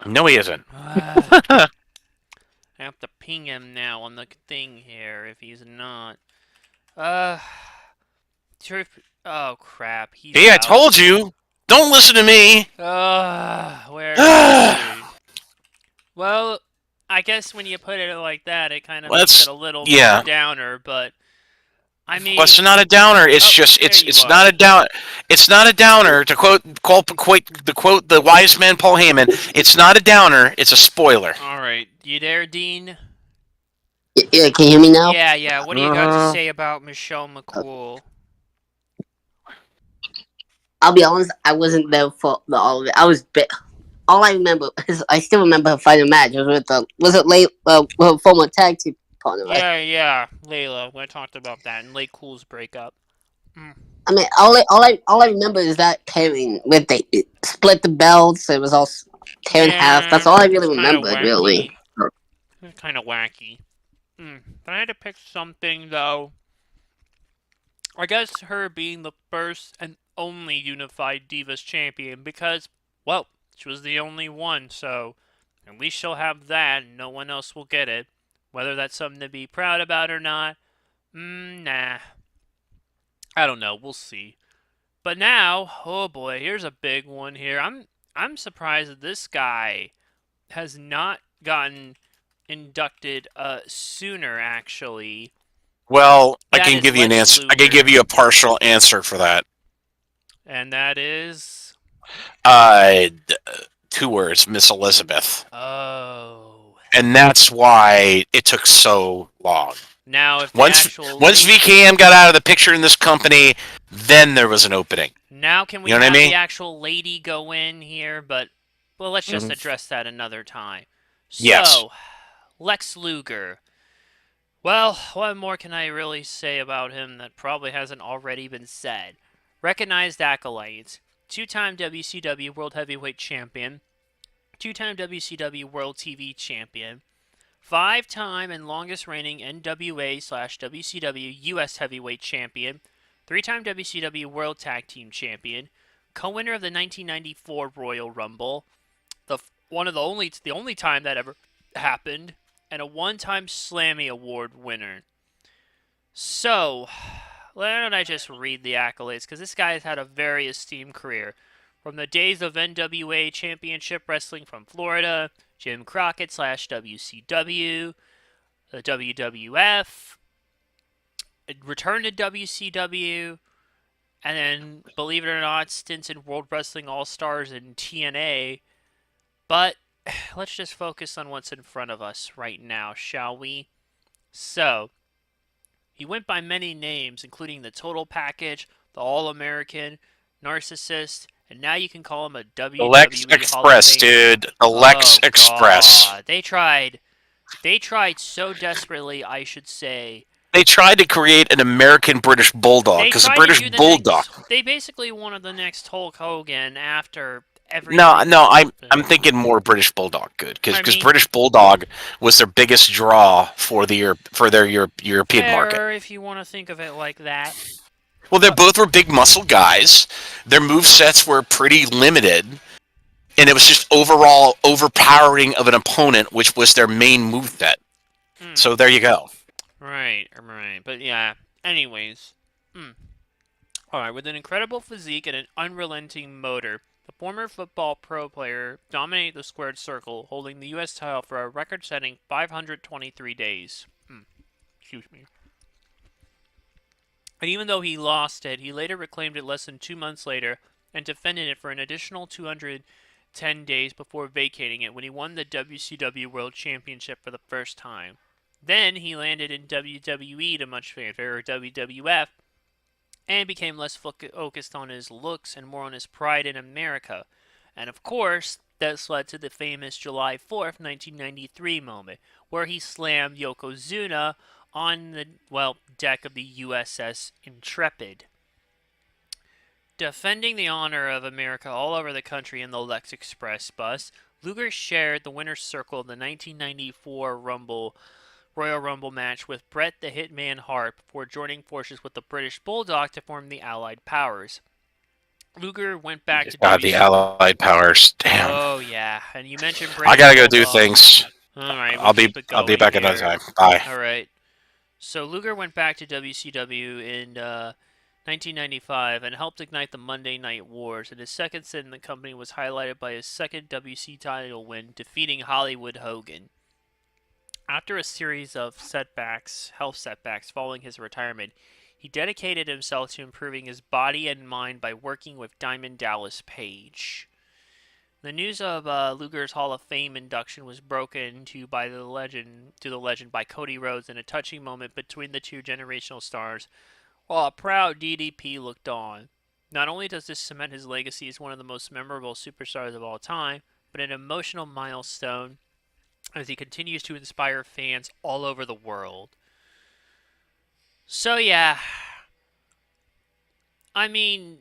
No, he isn't. I have to ping him now on the thing here if he's not. Oh crap! Hey, I told you. Don't listen to me. Where is he? Well, I guess when you put it like that, it kind of makes it a little more downer. But I mean, well, it's not a downer. It's it's not a down. It's not a downer. To quote the wise man Paul Heyman. It's not a downer. It's a spoiler. All right, you there, Dean? Yeah, can you hear me now? Yeah. What do you got to say about Michelle McCool? I'll be honest, I wasn't there for all of it. All I remember is I still remember her final match. It was with her former tag team partner, right? Yeah, Layla. We talked about that and Lay Cool's breakup. I mean, all I remember is that pairing with they split the belts. It was all tearing half. That's all I really remember. Really, it's kind of wacky. If I had to pick something though, I guess her being the first and only unified Divas champion, because, well, she was the only one, so at least she'll have that and no one else will get it. Whether that's something to be proud about or not, nah. I don't know, we'll see. But now, oh boy, here's a big one here. I'm surprised that this guy has not gotten inducted sooner, actually. Well, I can give you an answer. I can give you a partial answer for that. And that is? 2 words, Miss Elizabeth. Oh. And that's why it took so long. Now, if once VKM got out of the picture in this company, then there was an opening. Now can we have the actual lady go in here? But, well, let's just address that another time. So, yes. Lex Luger. Well, what more can I really say about him that probably hasn't already been said? Recognized accolades: two-time WCW World Heavyweight Champion, two-time WCW World TV Champion, five-time and longest reigning NWA/WCW US Heavyweight Champion, three-time WCW World Tag Team Champion, co-winner of the 1994 Royal Rumble, the only time that ever happened, and a one-time Slammy Award winner. So, why don't I just read the accolades? Because this guy has had a very esteemed career. From the days of NWA Championship Wrestling from Florida, Jim Crockett / WCW, the WWF, returned to WCW, and then, believe it or not, stints in World Wrestling All Stars and TNA. But let's just focus on what's in front of us right now, shall we? So, he went by many names, including the Total Package, the All American, Narcissist, and now you can call him a The Lex WWE Hall of Express, Fame. dude. The Lex Oh Express. God, they tried. They tried so desperately, I should say. They tried to create an American British Bulldog They because the tried to British do the Bulldog. next. They basically wanted the next Hulk Hogan after everything. No, I'm thinking more British Bulldog, good, because I mean, British Bulldog was their biggest draw for their European market. fair if you want to think of it like that. Well, they both were big muscle guys. Their move sets were pretty limited, and it was just overall overpowering of an opponent, which was their main move set. So there you go. Right. But yeah. Anyways. Alright, with an incredible physique and an unrelenting motor, the former football pro player dominated the squared circle, holding the U.S. title for a record-setting 523 days. Excuse me. And even though he lost it, he later reclaimed it less than 2 months later and defended it for an additional 210 days before vacating it when he won the WCW World Championship for the first time. Then he landed in WWE to much fanfare, or WWF, and became less focused on his looks and more on his pride in America. And of course, this led to the famous July 4th, 1993 moment, where he slammed Yokozuna on the, deck of the USS Intrepid. Defending the honor of America all over the country in the Lex Express bus, Luger shared the winner's circle of the 1994 Royal Rumble match with Bret the Hitman Hart before joining forces with the British Bulldog to form the Allied Powers. Luger went back to God, the Allied Powers. Damn. Oh yeah, and you mentioned British I gotta go Bulldog. do things. All right, I'll be back here. another time. Bye. All right. So Luger went back to WCW in 1995 and helped ignite the Monday Night Wars. And his second stint in the company was highlighted by his second WC title win, defeating Hollywood Hogan. After a series of health setbacks following his retirement, he dedicated himself to improving his body and mind by working with Diamond Dallas Page. The news of Luger's Hall of Fame induction was broken to the legend by Cody Rhodes in a touching moment between the two generational stars, while a proud DDP looked on. Not only does this cement his legacy as one of the most memorable superstars of all time, but an emotional milestone as he continues to inspire fans all over the world. So yeah, I mean,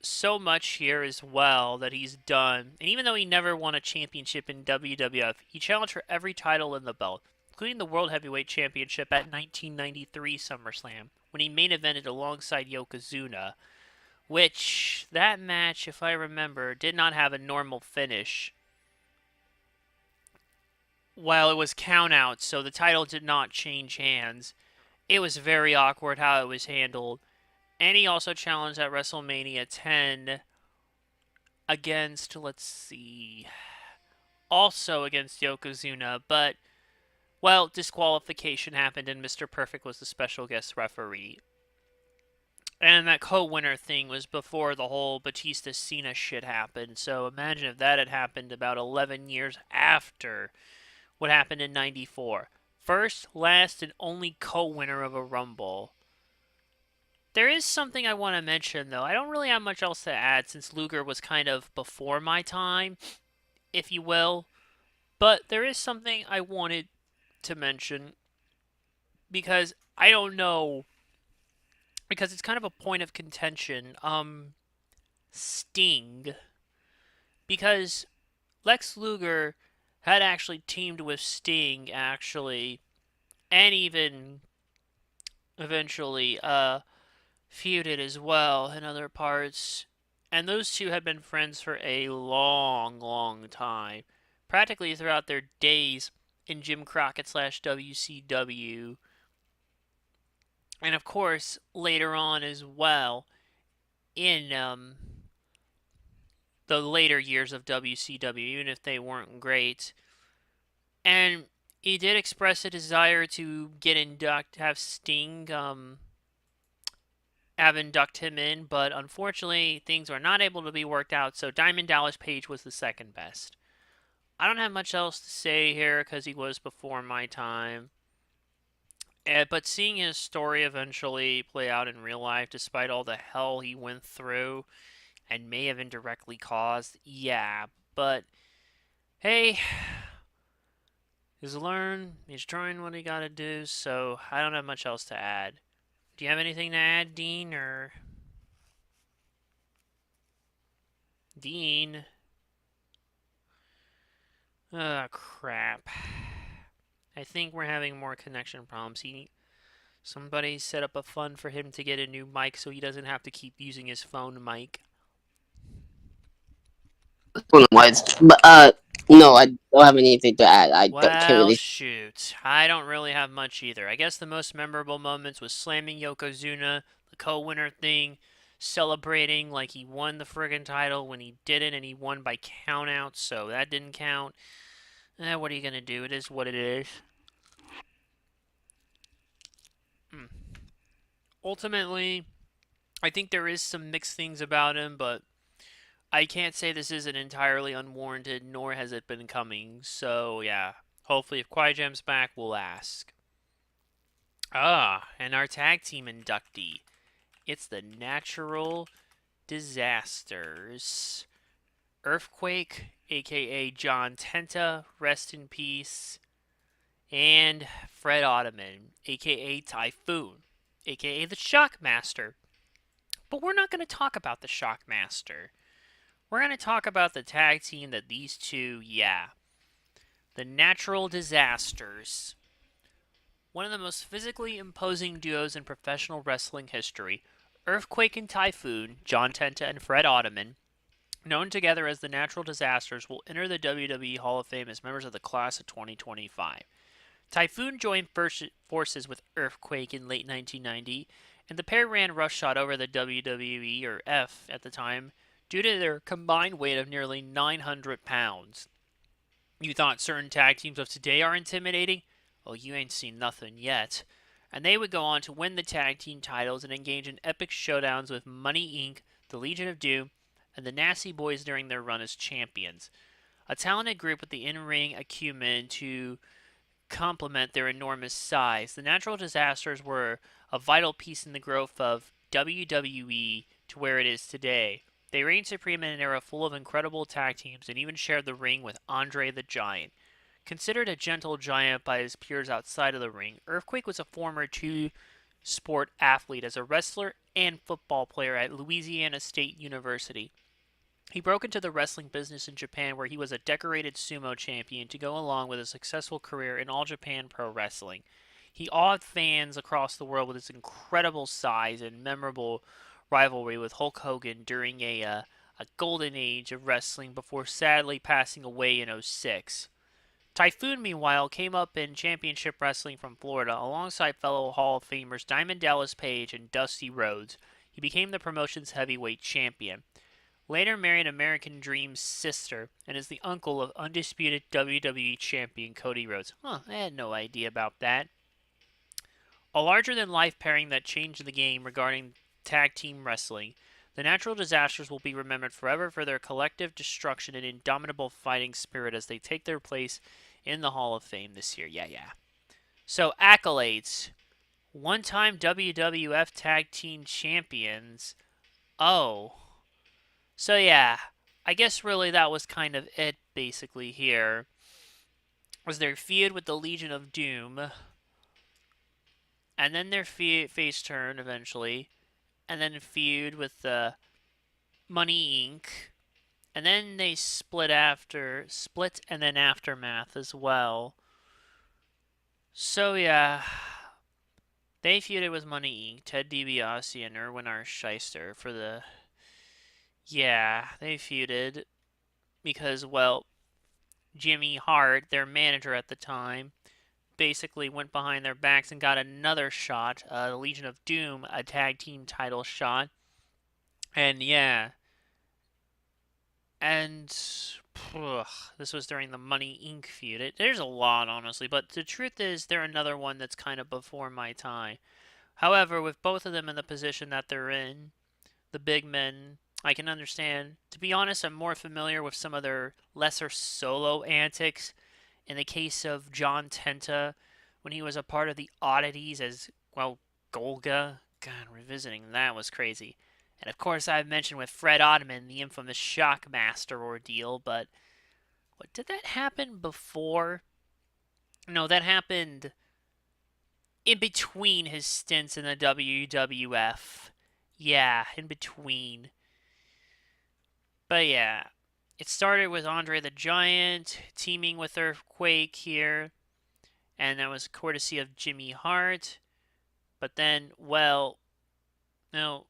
so much here as well that he's done. And even though he never won a championship in WWF, he challenged for every title in the belt, including the World Heavyweight Championship at 1993 SummerSlam, when he main evented alongside Yokozuna, which, that match, if I remember, did not have a normal finish. While it was count out, so the title did not change hands. It was very awkward how it was handled. And he also challenged at WrestleMania 10 against, also against Yokozuna, but, disqualification happened and Mr. Perfect was the special guest referee. And that co-winner thing was before the whole Batista-Cena shit happened, so imagine if that had happened about 11 years after what happened in 94. First, last, and only co-winner of a Rumble. There is something I want to mention, though. I don't really have much else to add since Luger was kind of before my time, if you will. But there is something I wanted to mention. because I don't know, because it's kind of a point of contention. Sting, because Lex Luger had actually teamed with Sting, actually, and even eventually feuded as well in other parts. And those two had been friends for a long, long time, practically throughout their days in Jim Crockett slash WCW. And of course, later on as well, in the later years of WCW, even if they weren't great. And he did express a desire to have Sting have induct him in, but unfortunately things were not able to be worked out, so Diamond Dallas Page was the second best. I don't have much else to say here because he was before my time. But seeing his story eventually play out in real life, despite all the hell he went through and may have indirectly caused, yeah. But hey, he's learned, he's trying what he gotta do, so I don't have much else to add. Do you have anything to add, Dean, or Dean? Oh, crap. I think we're having more connection problems. Somebody set up a fund for him to get a new mic so he doesn't have to keep using his phone mic. But no, I don't have anything to add. Can't Well, really. shoot. I don't really have much either. I guess the most memorable moments was slamming Yokozuna, the co-winner thing, celebrating like he won the friggin' title when he didn't, and he won by countout, so that didn't count. What are you gonna do? It is what it is. Mm. Ultimately, I think there is some mixed things about him, but I can't say this isn't entirely unwarranted, nor has it been coming. So, yeah. Hopefully, if Quietjam's back, we'll ask. And our tag team inductee. It's the Natural Disasters. Earthquake, aka John Tenta, rest in peace. And Fred Ottoman, aka Typhoon, aka the Shockmaster. But we're not going to talk about the Shockmaster. We're going to talk about the tag team that these two, the Natural Disasters. One of the most physically imposing duos in professional wrestling history. Earthquake and Typhoon, John Tenta and Fred Ottoman, known together as the Natural Disasters, will enter the WWE Hall of Fame as members of the class of 2025. Typhoon joined forces with Earthquake in late 1990, and the pair ran roughshod over the WWE, or F at the time, due to their combined weight of nearly 900 pounds. You thought certain tag teams of today are intimidating? Well, you ain't seen nothing yet. And they would go on to win the tag team titles and engage in epic showdowns with Money Inc., the Legion of Doom, and the Nasty Boys during their run as champions. A talented group with the in-ring acumen to complement their enormous size. The Natural Disasters were a vital piece in the growth of WWE to where it is today. They reigned supreme in an era full of incredible tag teams and even shared the ring with Andre the Giant. Considered a gentle giant by his peers outside of the ring, Earthquake was a former two-sport athlete as a wrestler and football player at Louisiana State University. He broke into the wrestling business in Japan where he was a decorated sumo champion to go along with a successful career in All Japan Pro Wrestling. He awed fans across the world with his incredible size and memorable rivalry with Hulk Hogan during a golden age of wrestling before sadly passing away in '06. Typhoon, meanwhile, came up in championship wrestling from Florida alongside fellow Hall of Famers Diamond Dallas Page and Dusty Rhodes. He became the promotion's heavyweight champion. Later married American Dream's sister and is the uncle of undisputed WWE champion Cody Rhodes. I had no idea about that. A larger-than-life pairing that changed the game regarding tag team wrestling. The Natural Disasters will be remembered forever for their collective destruction and indomitable fighting spirit as they take their place in the Hall of Fame this year. Yeah. So, accolades. One-time WWF Tag Team Champions. Oh. So yeah, I guess really that was kind of it basically here. Was their feud with the Legion of Doom. and then their face turn eventually, and then feud with Money Inc. And then they split and then Aftermath as well. So yeah, they feuded with Money Inc., Ted DiBiase and Erwin R. Shyster for the... Yeah, they feuded because, well, Jimmy Hart, their manager at the time, basically went behind their backs and got another shot, the Legion of Doom, a tag team title shot. And yeah, and ugh, this was during the Money Inc. feud. There's a lot, honestly, but the truth is, they're another one that's kind of before my time. However, with both of them in the position that they're in, the big men, I can understand. To be honest, I'm more familiar with some of their lesser solo antics. In the case of John Tenta, when he was a part of the Oddities as, well, Golga. God, revisiting that was crazy. And of course, I've mentioned with Fred Ottoman the infamous Shockmaster ordeal, but what did that happen before? No, that happened in between his stints in the WWF. Yeah, in between. But yeah, it started with Andre the Giant teaming with Earthquake here, and that was courtesy of Jimmy Hart. But then, well, no,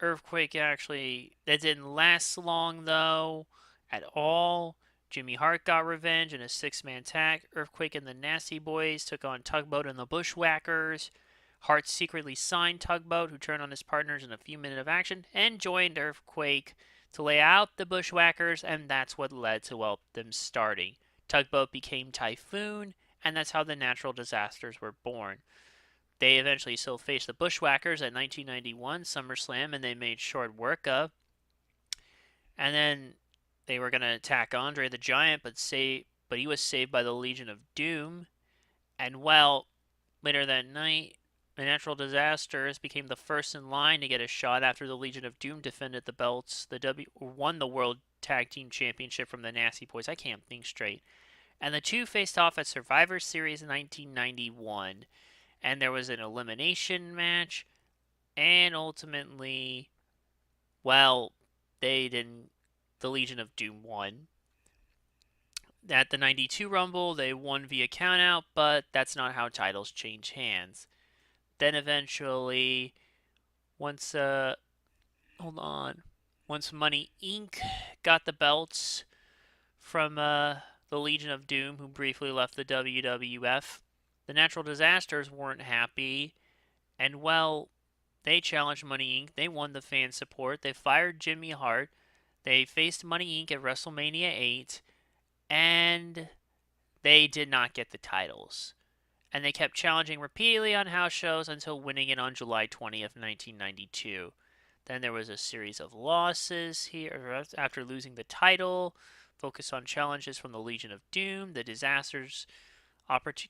Earthquake actually, that didn't last long though, at all. Jimmy Hart got revenge in a six-man tag. Earthquake and the Nasty Boys took on Tugboat and the Bushwhackers. Hart secretly signed Tugboat, who turned on his partners in a few minutes of action, and joined Earthquake to lay out the Bushwhackers, and that's what led to, well, them starting. Tugboat became Typhoon, and that's how the natural disasters were born. They eventually still faced the Bushwhackers at 1991 SummerSlam, and they made short work of. And then they were going to attack Andre the Giant, but he was saved by the Legion of Doom. And well, later that night, the Natural Disasters became the first in line to get a shot after the Legion of Doom defended the belts. Won the World Tag Team Championship from the Nasty Boys. I can't think straight. And the two faced off at Survivor Series in 1991. And there was an elimination match. And ultimately, well, they didn't. The Legion of Doom won. At the 92 Rumble, they won via countout, but that's not how titles change hands. Then eventually, once hold on, once Money Inc. got the belts from the Legion of Doom, who briefly left the WWF, the Natural Disasters weren't happy, and well, they challenged Money Inc. They won the fan support. They fired Jimmy Hart. They faced Money Inc. at WrestleMania 8, and they did not get the titles. And they kept challenging repeatedly on house shows until winning it on July 20th, 1992. Then there was a series of losses here after losing the title, focused on challenges from the Legion of Doom. The Disasters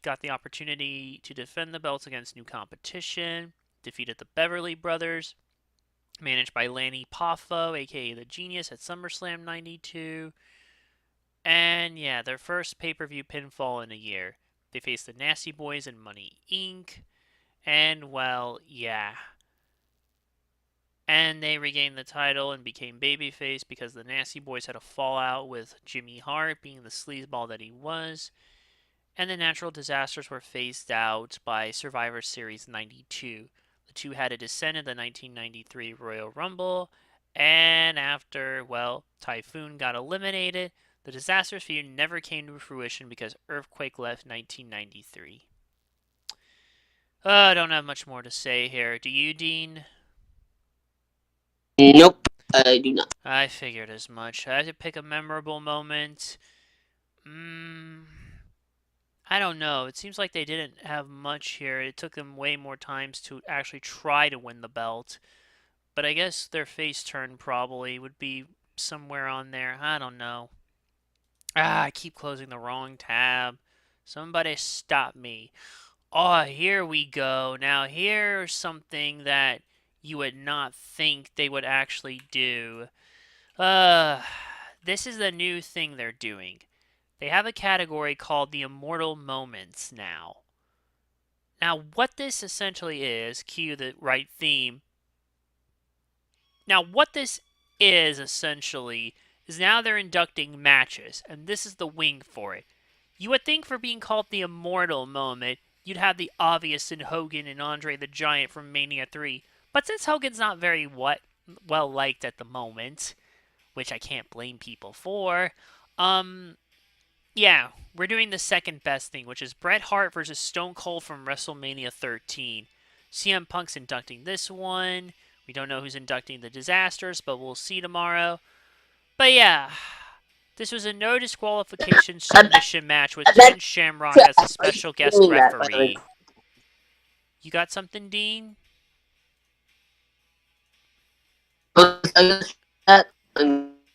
got the opportunity to defend the belts against new competition, defeated the Beverly Brothers, managed by Lanny Poffo, aka The Genius, at SummerSlam 92. And yeah, their first pay-per-view pinfall in a year. They faced the Nasty Boys and Money Inc. And well, yeah. And they regained the title and became babyface because the Nasty Boys had a fallout with Jimmy Hart being the sleazeball that he was. And the Natural Disasters were phased out by Survivor Series 92. The two had a descent in the 1993 Royal Rumble, and after, well, Typhoon got eliminated, the Disasters feud never came to fruition because Earthquake left 1993. I don't have much more to say here. Do you, Dean? Nope, I do not. I figured as much. I had to pick a memorable moment. I don't know. It seems like they didn't have much here. It took them way more times to actually try to win the belt. But I guess their face turn probably would be somewhere on there. I don't know. I keep closing the wrong tab. Somebody stop me. Oh, here we go. Now, here's something that you would not think they would actually do. This is the new thing they're doing. They have a category called the Immortal Moments now. Now, what this essentially is, cue the right theme. Now, what this is essentially is now they're inducting matches, and this is the wing for it. You would think for being called the immortal moment, you'd have the obvious in Hogan and Andre the Giant from Mania 3. But since Hogan's not very well liked at the moment, which I can't blame people for, yeah, we're doing the second best thing, which is Bret Hart versus Stone Cold from WrestleMania 13. CM Punk's inducting this one. We don't know who's inducting the Disasters, but we'll see tomorrow. But yeah, this was a no disqualification And submission match with that, Ken Shamrock as the are you special guest doing that, by the way? referee. You got something, Dean? That? I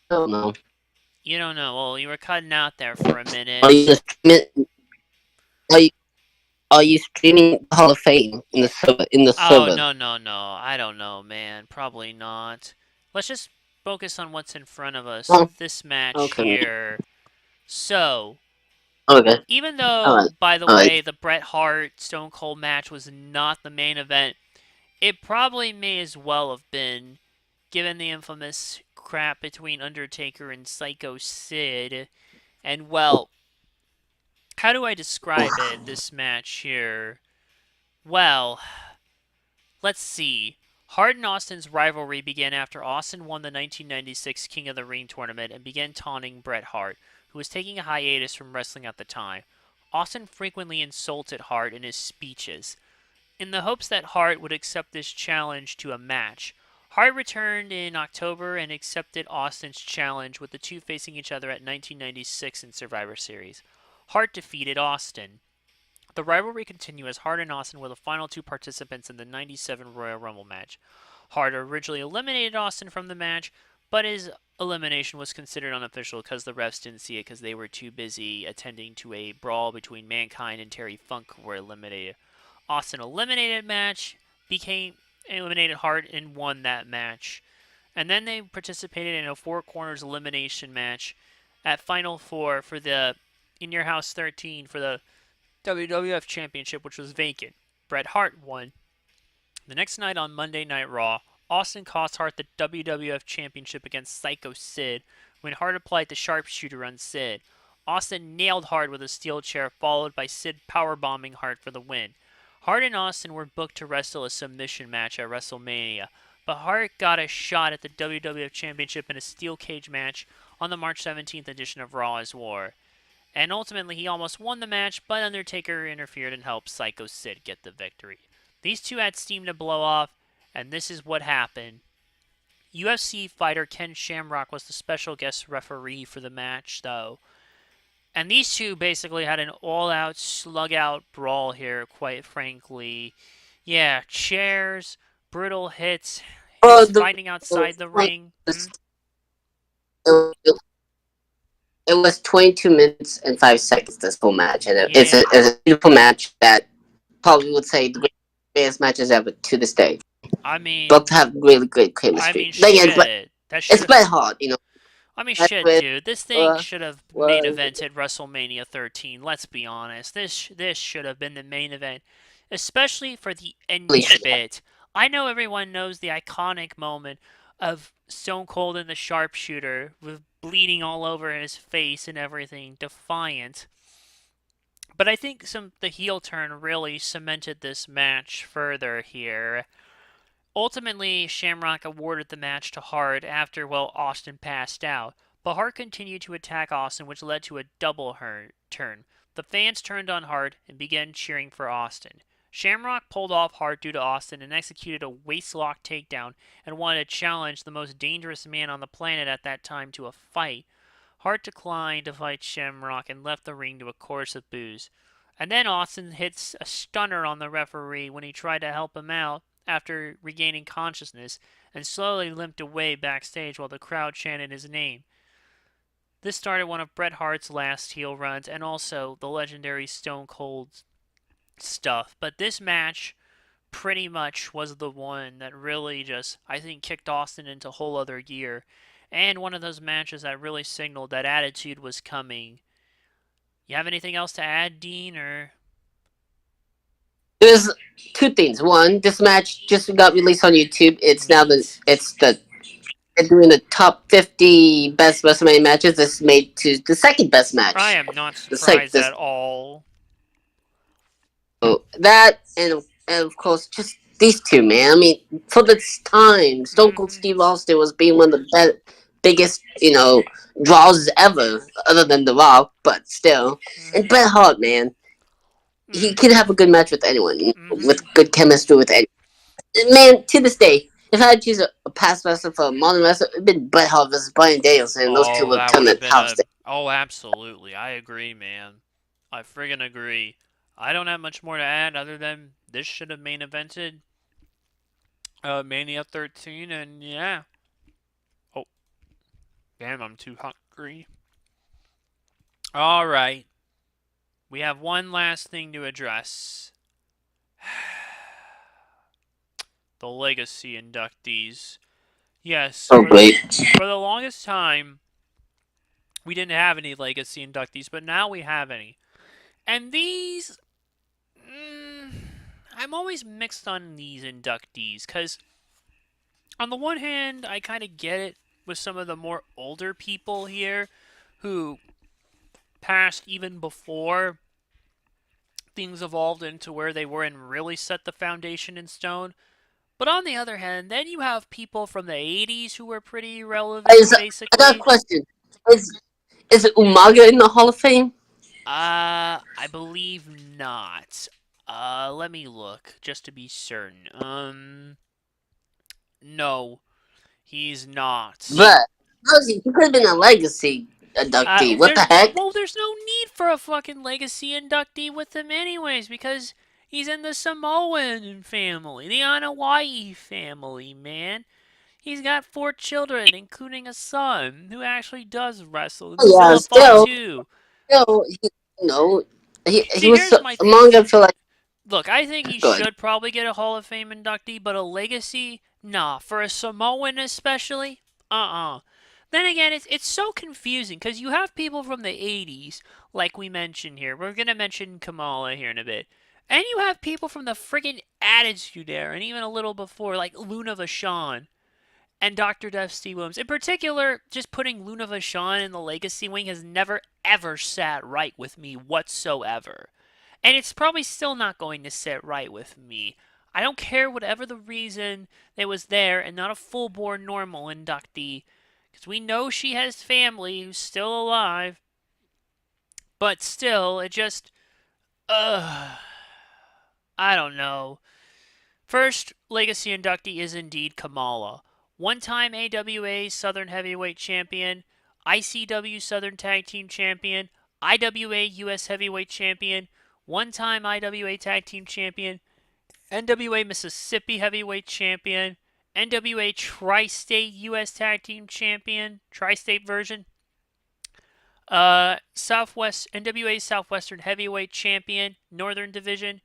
don't know. You don't know. Well, you were cutting out there for a Are you minute. are you, are you streaming Hall of Fame in the Oh, server? no. I don't know, man. Probably not. Let's just focus on what's in front of us. Oh, This match okay. here. So, Okay. even All right. though, by the All right. way, the Bret Hart Stone Cold match was not the main event, it probably may as well have been, given the infamous crap between Undertaker and Psycho Sid. And, well, how do I describe it, this match here? Well, let's see. Hart and Austin's rivalry began after Austin won the 1996 King of the Ring tournament and began taunting Bret Hart, who was taking a hiatus from wrestling at the time. Austin frequently insulted Hart in his speeches, in the hopes that Hart would accept this challenge to a match. Hart returned in October and accepted Austin's challenge, with the two facing each other at 1996 in Survivor Series. Hart defeated Austin. The rivalry continued as Hart and Austin were the final two participants in the 97 Royal Rumble match. Hart originally eliminated Austin from the match, but his elimination was considered unofficial because the refs didn't see it because they were too busy attending to a brawl between Mankind and Terry Funk, who were eliminated. Austin eliminated match, became eliminated Hart, and won that match. And then they participated in a four corners elimination match at Final Four for the In Your House 13 for the WWF Championship, which was vacant. Bret Hart won. The next night on Monday Night Raw, Austin cost Hart the WWF Championship against Psycho Sid when Hart applied the sharpshooter on Sid. Austin nailed Hart with a steel chair, followed by Sid powerbombing Hart for the win. Hart and Austin were booked to wrestle a submission match at WrestleMania, but Hart got a shot at the WWF Championship in a steel cage match on the March 17th edition of Raw is War. And ultimately, he almost won the match, but Undertaker interfered and helped Psycho Sid get the victory. These two had steam to blow off, and this is what happened. UFC fighter Ken Shamrock was the special guest referee for the match, though. And these two basically had an all-out, slug-out brawl here, quite frankly. Yeah, chairs, brutal hits, Oh, fighting outside the ring. it, it was 22 minutes and 5 seconds. This whole match, and Yeah, it's a beautiful match that probably would say the greatest matches ever to this day. I mean, Both have really great chemistry. shit. That It's should Bret Hart, you know. shit, With dude. This thing should have main was evented WrestleMania 13. Let's be honest. This should have been the main event, especially for the ending bit. I know everyone knows the iconic moment of Stone Cold and the sharpshooter with bleeding all over his face and everything, defiant. But I think the heel turn really cemented this match further here. Ultimately, Shamrock awarded the match to Hart after, well, Austin passed out. But Hart continued to attack Austin, which led to a double turn. The fans turned on Hart and began cheering for Austin. Shamrock pulled off Hart due to Austin and executed a waistlock takedown and wanted to challenge the most dangerous man on the planet at that time to a fight. Hart declined to fight Shamrock and left the ring to a chorus of boos. And then Austin hits a stunner on the referee when he tried to help him out after regaining consciousness, and slowly limped away backstage while the crowd chanted his name. This started one of Bret Hart's last heel runs and also the legendary Stone Cold stuff. But this match pretty much was the one that really just, I think, kicked Austin into whole other gear. And one of those matches that really signaled that Attitude was coming. You have anything else to add, Dean, or? There's two things. One, this match just got released on YouTube. It's now Neat. they're doing the top 50 best WrestleMania matches. This made to the second best I match. am not The second surprised this at all. that and of course just these two, man. I mean, for this time, Stone Cold Mm-hmm. Steve Austin was being one of the biggest, draws ever, other than The Rock, but still. And Mm-hmm. Bret Hart, man, he can have a good match with anyone, with Mm-hmm. good chemistry with anyone. Man, to this day, if I had to choose a past wrestler for a modern wrestler, it'd been Bret Hart versus Bryan Danielson, and those two Oh, would have that would turned have the been house a. down. Oh, absolutely. I agree, man. I friggin' agree. I don't have much more to add other than this should have main evented Mania 13, and yeah. Oh, damn, I'm too hungry. All right. We have one last thing to address. The legacy inductees. Yes, Oh, great. for the longest time, we didn't have any legacy inductees, but now we have any. And these. Mm, I'm always mixed on these inductees, because on the one hand, I kind of get it with some of the more older people here who passed even before things evolved into where they were and really set the foundation in stone. But on the other hand, then you have people from the 80s who were pretty relevant, I got a basically. question. Is it Umaga in the Hall of Fame? I believe not. Let me look just to be certain. No, he's not. But he could have been a legacy inductee. What the There's heck? there's no need for a fucking legacy inductee with him anyways because he's in the Samoan family, the Anawai family, man. He's got 4 children, including a son who actually does wrestle and Yeah, still a fight still, too. still, you know, he See, was here's my among, I thing. feel like, Look, I think he good. should probably get a Hall of Fame inductee, but a legacy, nah. For a Samoan especially, Then again, it's so confusing because you have people from the 80s, like we mentioned here. We're gonna mention Kamala here in a bit. And you have people from the friggin' Attitude Era, and even a little before, like Luna Vachon and Dr. Death Steve Williams. In particular, just putting Luna Vachon in the legacy wing has never ever sat right with me whatsoever. And it's probably still not going to sit right with me. I don't care whatever the reason it was there and not a full-born normal inductee. Because we know she has family who's still alive. But still, it just... Ugh. I don't know. First legacy inductee is indeed Kamala. One-time AWA Southern Heavyweight Champion, ICW Southern Tag Team Champion, IWA US Heavyweight Champion, one-time IWA Tag Team Champion, NWA Mississippi Heavyweight Champion, NWA Tri-State US Tag Team Champion, Tri-State version, Southwest NWA Southwestern Heavyweight Champion, Northern Division,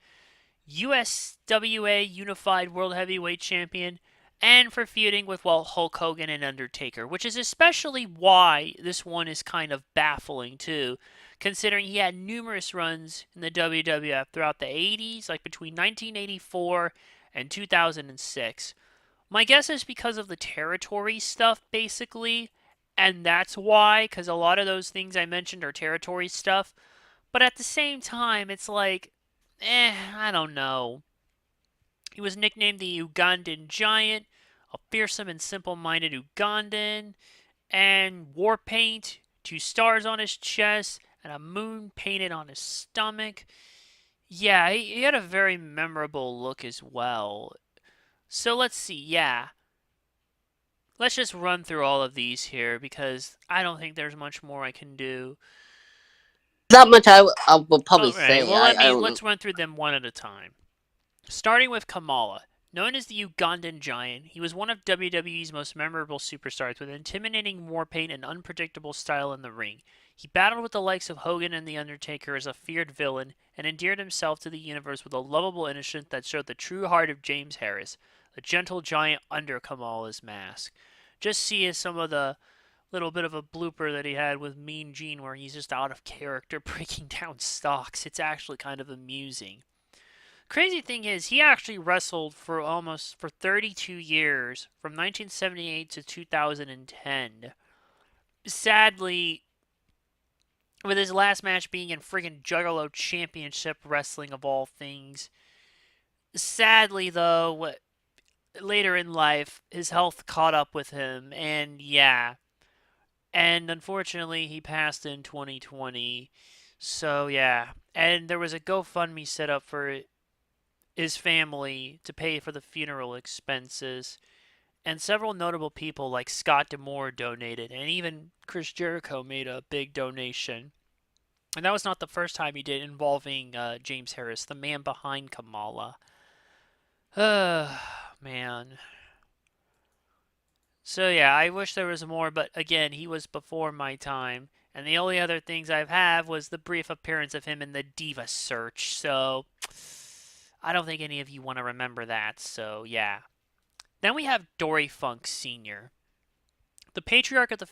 USWA Unified World Heavyweight Champion, and for feuding with, well, Hulk Hogan and Undertaker, which is especially why this one is kind of baffling, too, considering he had numerous runs in the WWF throughout the 80s, like between 1984 and 2006. My guess is because of the territory stuff, basically, and that's why, because a lot of those things I mentioned are territory stuff, but at the same time, it's like, I don't know. He was nicknamed the Ugandan Giant, a fearsome and simple-minded Ugandan, and war paint, 2 stars on his chest, and a moon painted on his stomach. Yeah, he had a very memorable look as well. So let's see, yeah. Let's just run through all of these here because I don't think there's much more I can do. Not much I will probably Alright, say. well I don't know. let's run through them one at a time. Starting with Kamala. Known as the Ugandan Giant, he was one of WWE's most memorable superstars with intimidating war paint and unpredictable style in the ring. He battled with the likes of Hogan and The Undertaker as a feared villain and endeared himself to the universe with a lovable innocence that showed the true heart of James Harris, a gentle giant under Kamala's mask. Just see some of the little bit of a blooper that he had with Mean Gene where he's just out of character breaking down stocks. It's actually kind of amusing. Crazy thing is, he actually wrestled for 32 years, from 1978 to 2010. Sadly, with his last match being in friggin' Juggalo Championship Wrestling of all things. Sadly, though, later in life, his health caught up with him, and yeah. And unfortunately, he passed in 2020. So, yeah. And there was a GoFundMe set up for his family to pay for the funeral expenses. And several notable people like Scott D'Amore donated, and even Chris Jericho made a big donation. And that was not the first time he did involving James Harris, the man behind Kamala. Man. So yeah, I wish there was more, but again, he was before my time. And the only other things I've had was the brief appearance of him in the Diva Search. So I don't think any of you want to remember that. So yeah. Then we have Dory Funk Sr. The patriarch of the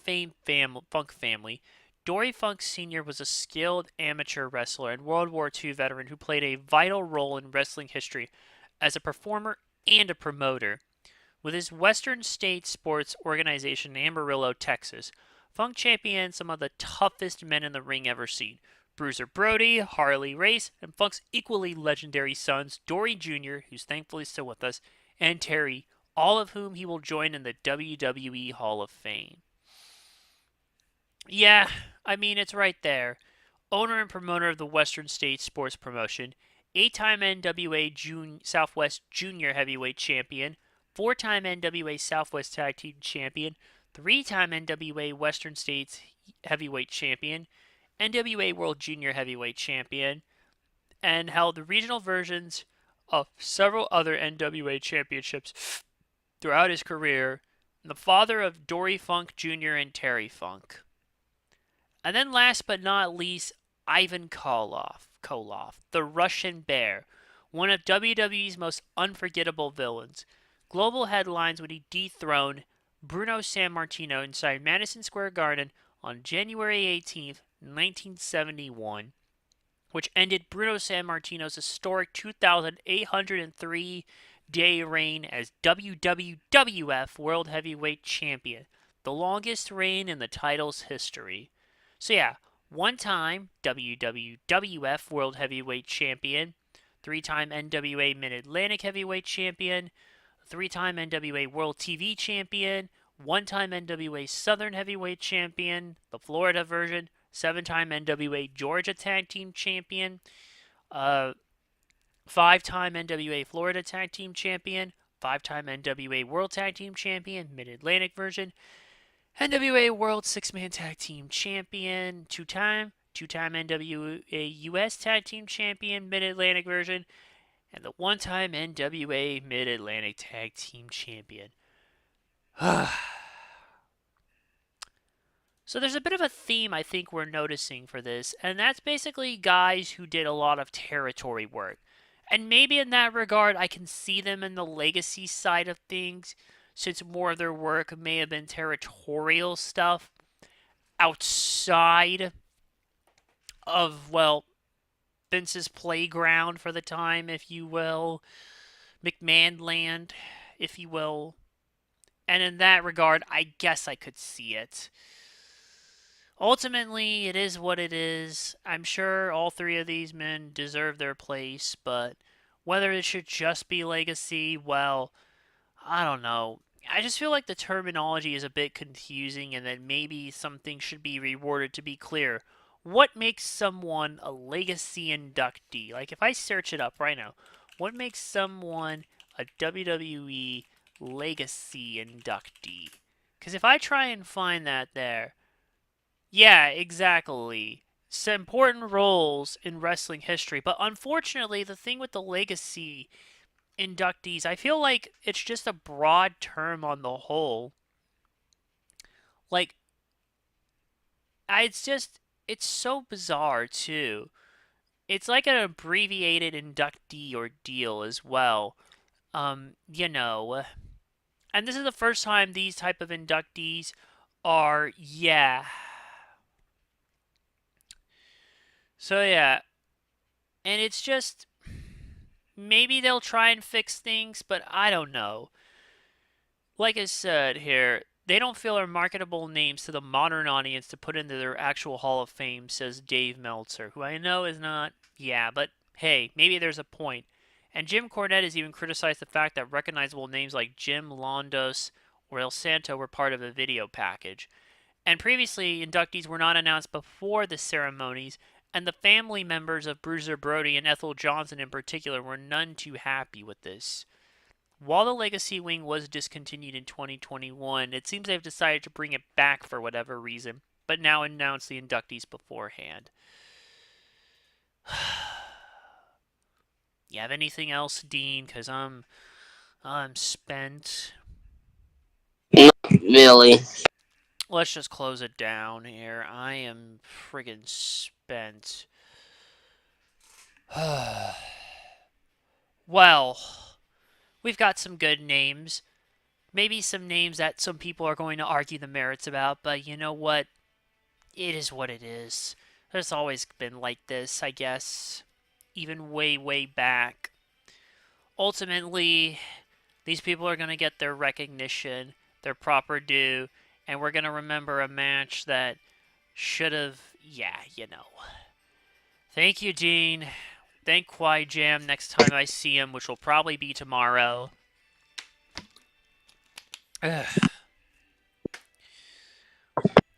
Funk family, Dory Funk Sr. was a skilled amateur wrestler and World War II veteran who played a vital role in wrestling history as a performer and a promoter. With his Western State Sports organization in Amarillo, Texas, Funk championed some of the toughest men in the ring ever seen. Bruiser Brody, Harley Race, and Funk's equally legendary sons, Dory Jr., who's thankfully still with us, and Terry, all of whom he will join in the WWE Hall of Fame. Yeah, I mean, it's right there. Owner and promoter of the Western States Sports Promotion, 8-time NWA Southwest Junior Heavyweight Champion, 4-time NWA Southwest Tag Team Champion, 3-time NWA Western States Heavyweight Champion, NWA World Junior Heavyweight Champion, and held the regional versions of several other NWA championships throughout his career, the father of Dory Funk Jr. and Terry Funk. And then last but not least, Ivan Koloff, the Russian Bear, one of WWE's most unforgettable villains. Global headlines when he dethroned Bruno Sammartino inside Madison Square Garden on January 18th, 1971, which ended Bruno Sammartino's historic 2,803-day reign as WWF World Heavyweight Champion, the longest reign in the title's history. So yeah, one-time WWF World Heavyweight Champion, 3-time NWA Mid-Atlantic Heavyweight Champion, 3-time NWA World TV Champion, 1-time NWA Southern Heavyweight Champion, the Florida version, 7-time NWA Georgia Tag Team Champion, 5-time NWA Florida Tag Team Champion, 5-time NWA World Tag Team Champion, Mid-Atlantic version, NWA World Six-Man Tag Team Champion, two-time NWA US Tag Team Champion, Mid-Atlantic version, and the one-time NWA Mid-Atlantic Tag Team Champion. So there's a bit of a theme I think we're noticing for this, and that's basically guys who did a lot of territory work. And maybe in that regard, I can see them in the legacy side of things, since more of their work may have been territorial stuff outside of, well, Vince's playground for the time, if you will, McMahon land, if you will. And in that regard, I guess I could see it. Ultimately, it is what it is. I'm sure all three of these men deserve their place, but whether it should just be legacy, well, I don't know. I just feel like the terminology is a bit confusing and that maybe something should be reworded to be clear. What makes someone a legacy inductee? Like, if I search it up right now, what makes someone a WWE legacy inductee? Because if I try and find that there, yeah, exactly. Some important roles in wrestling history, but unfortunately, the thing with the legacy inductees, I feel like it's just a broad term on the whole. Like, it's so bizarre too. It's like an abbreviated inductee ordeal as well. You know, and this is the first time these type of inductees are, yeah. So yeah, and it's just, maybe they'll try and fix things, but I don't know. Like I said here, they don't feel are marketable names to the modern audience to put into their actual Hall of Fame, says Dave Meltzer, who I know is not. Yeah, but hey, maybe there's a point. And Jim Cornette has even criticized the fact that recognizable names like Jim Londos or El Santo were part of the video package. And previously, inductees were not announced before the ceremonies, and the family members of Bruiser Brody and Ethel Johnson in particular were none too happy with this. While the Legacy Wing was discontinued in 2021, it seems they've decided to bring it back for whatever reason, but now announce the inductees beforehand. You have anything else, Dean? Because I'm spent. Not really. Let's just close it down here. I am friggin' spent. Well, we've got some good names. Maybe some names that some people are going to argue the merits about, but you know what? It is what it is. There's always been like this, I guess. Even way, way back. Ultimately, these people are going to get their recognition, their proper due, and we're going to remember a match that should have, yeah, you know. Thank you, Dean. Thank Kwai Jam next time I see him, which will probably be tomorrow. Ugh.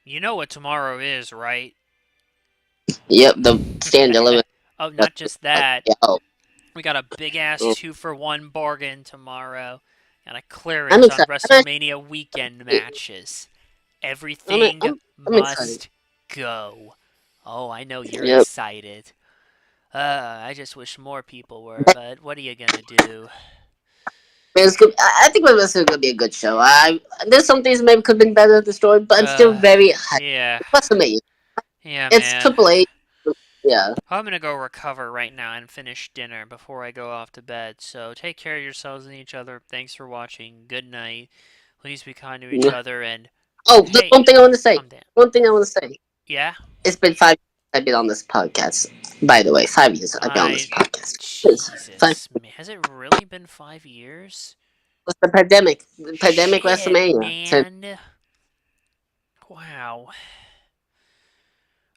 You know what tomorrow is, right? Yep, the stand limit. Oh, not just that. Oh, We got a big ass 2-for-1 bargain tomorrow. And a I'm clearance on excited. WrestleMania weekend matches. Everything I'm must excited. go. Oh, I know you're Yep. excited. I just wish more people were, but what are you gonna do? I think this is gonna be a good show. There's some things maybe could have been better at the story, but I'm still Uh, very hyped. yeah. Plus amazing. Yeah, It's man. Triple H. Yeah. I'm gonna go recover right now and finish dinner before I go off to bed. So take care of yourselves and each other. Thanks for watching. Good night. Please be kind to each other and Oh, there's hey, one thing I want to say. calm down. One thing I want to say. Yeah? It's been 5 years I've been on this podcast. By the way, 5 years I've been on this podcast. It's Jesus, man. Has it really been 5 years? was the pandemic. Pandemic Shit, WrestleMania. So man. Wow.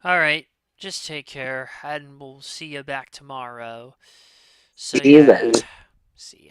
Alright, just take care, and we'll see you back tomorrow. So, see you then. yeah. See ya.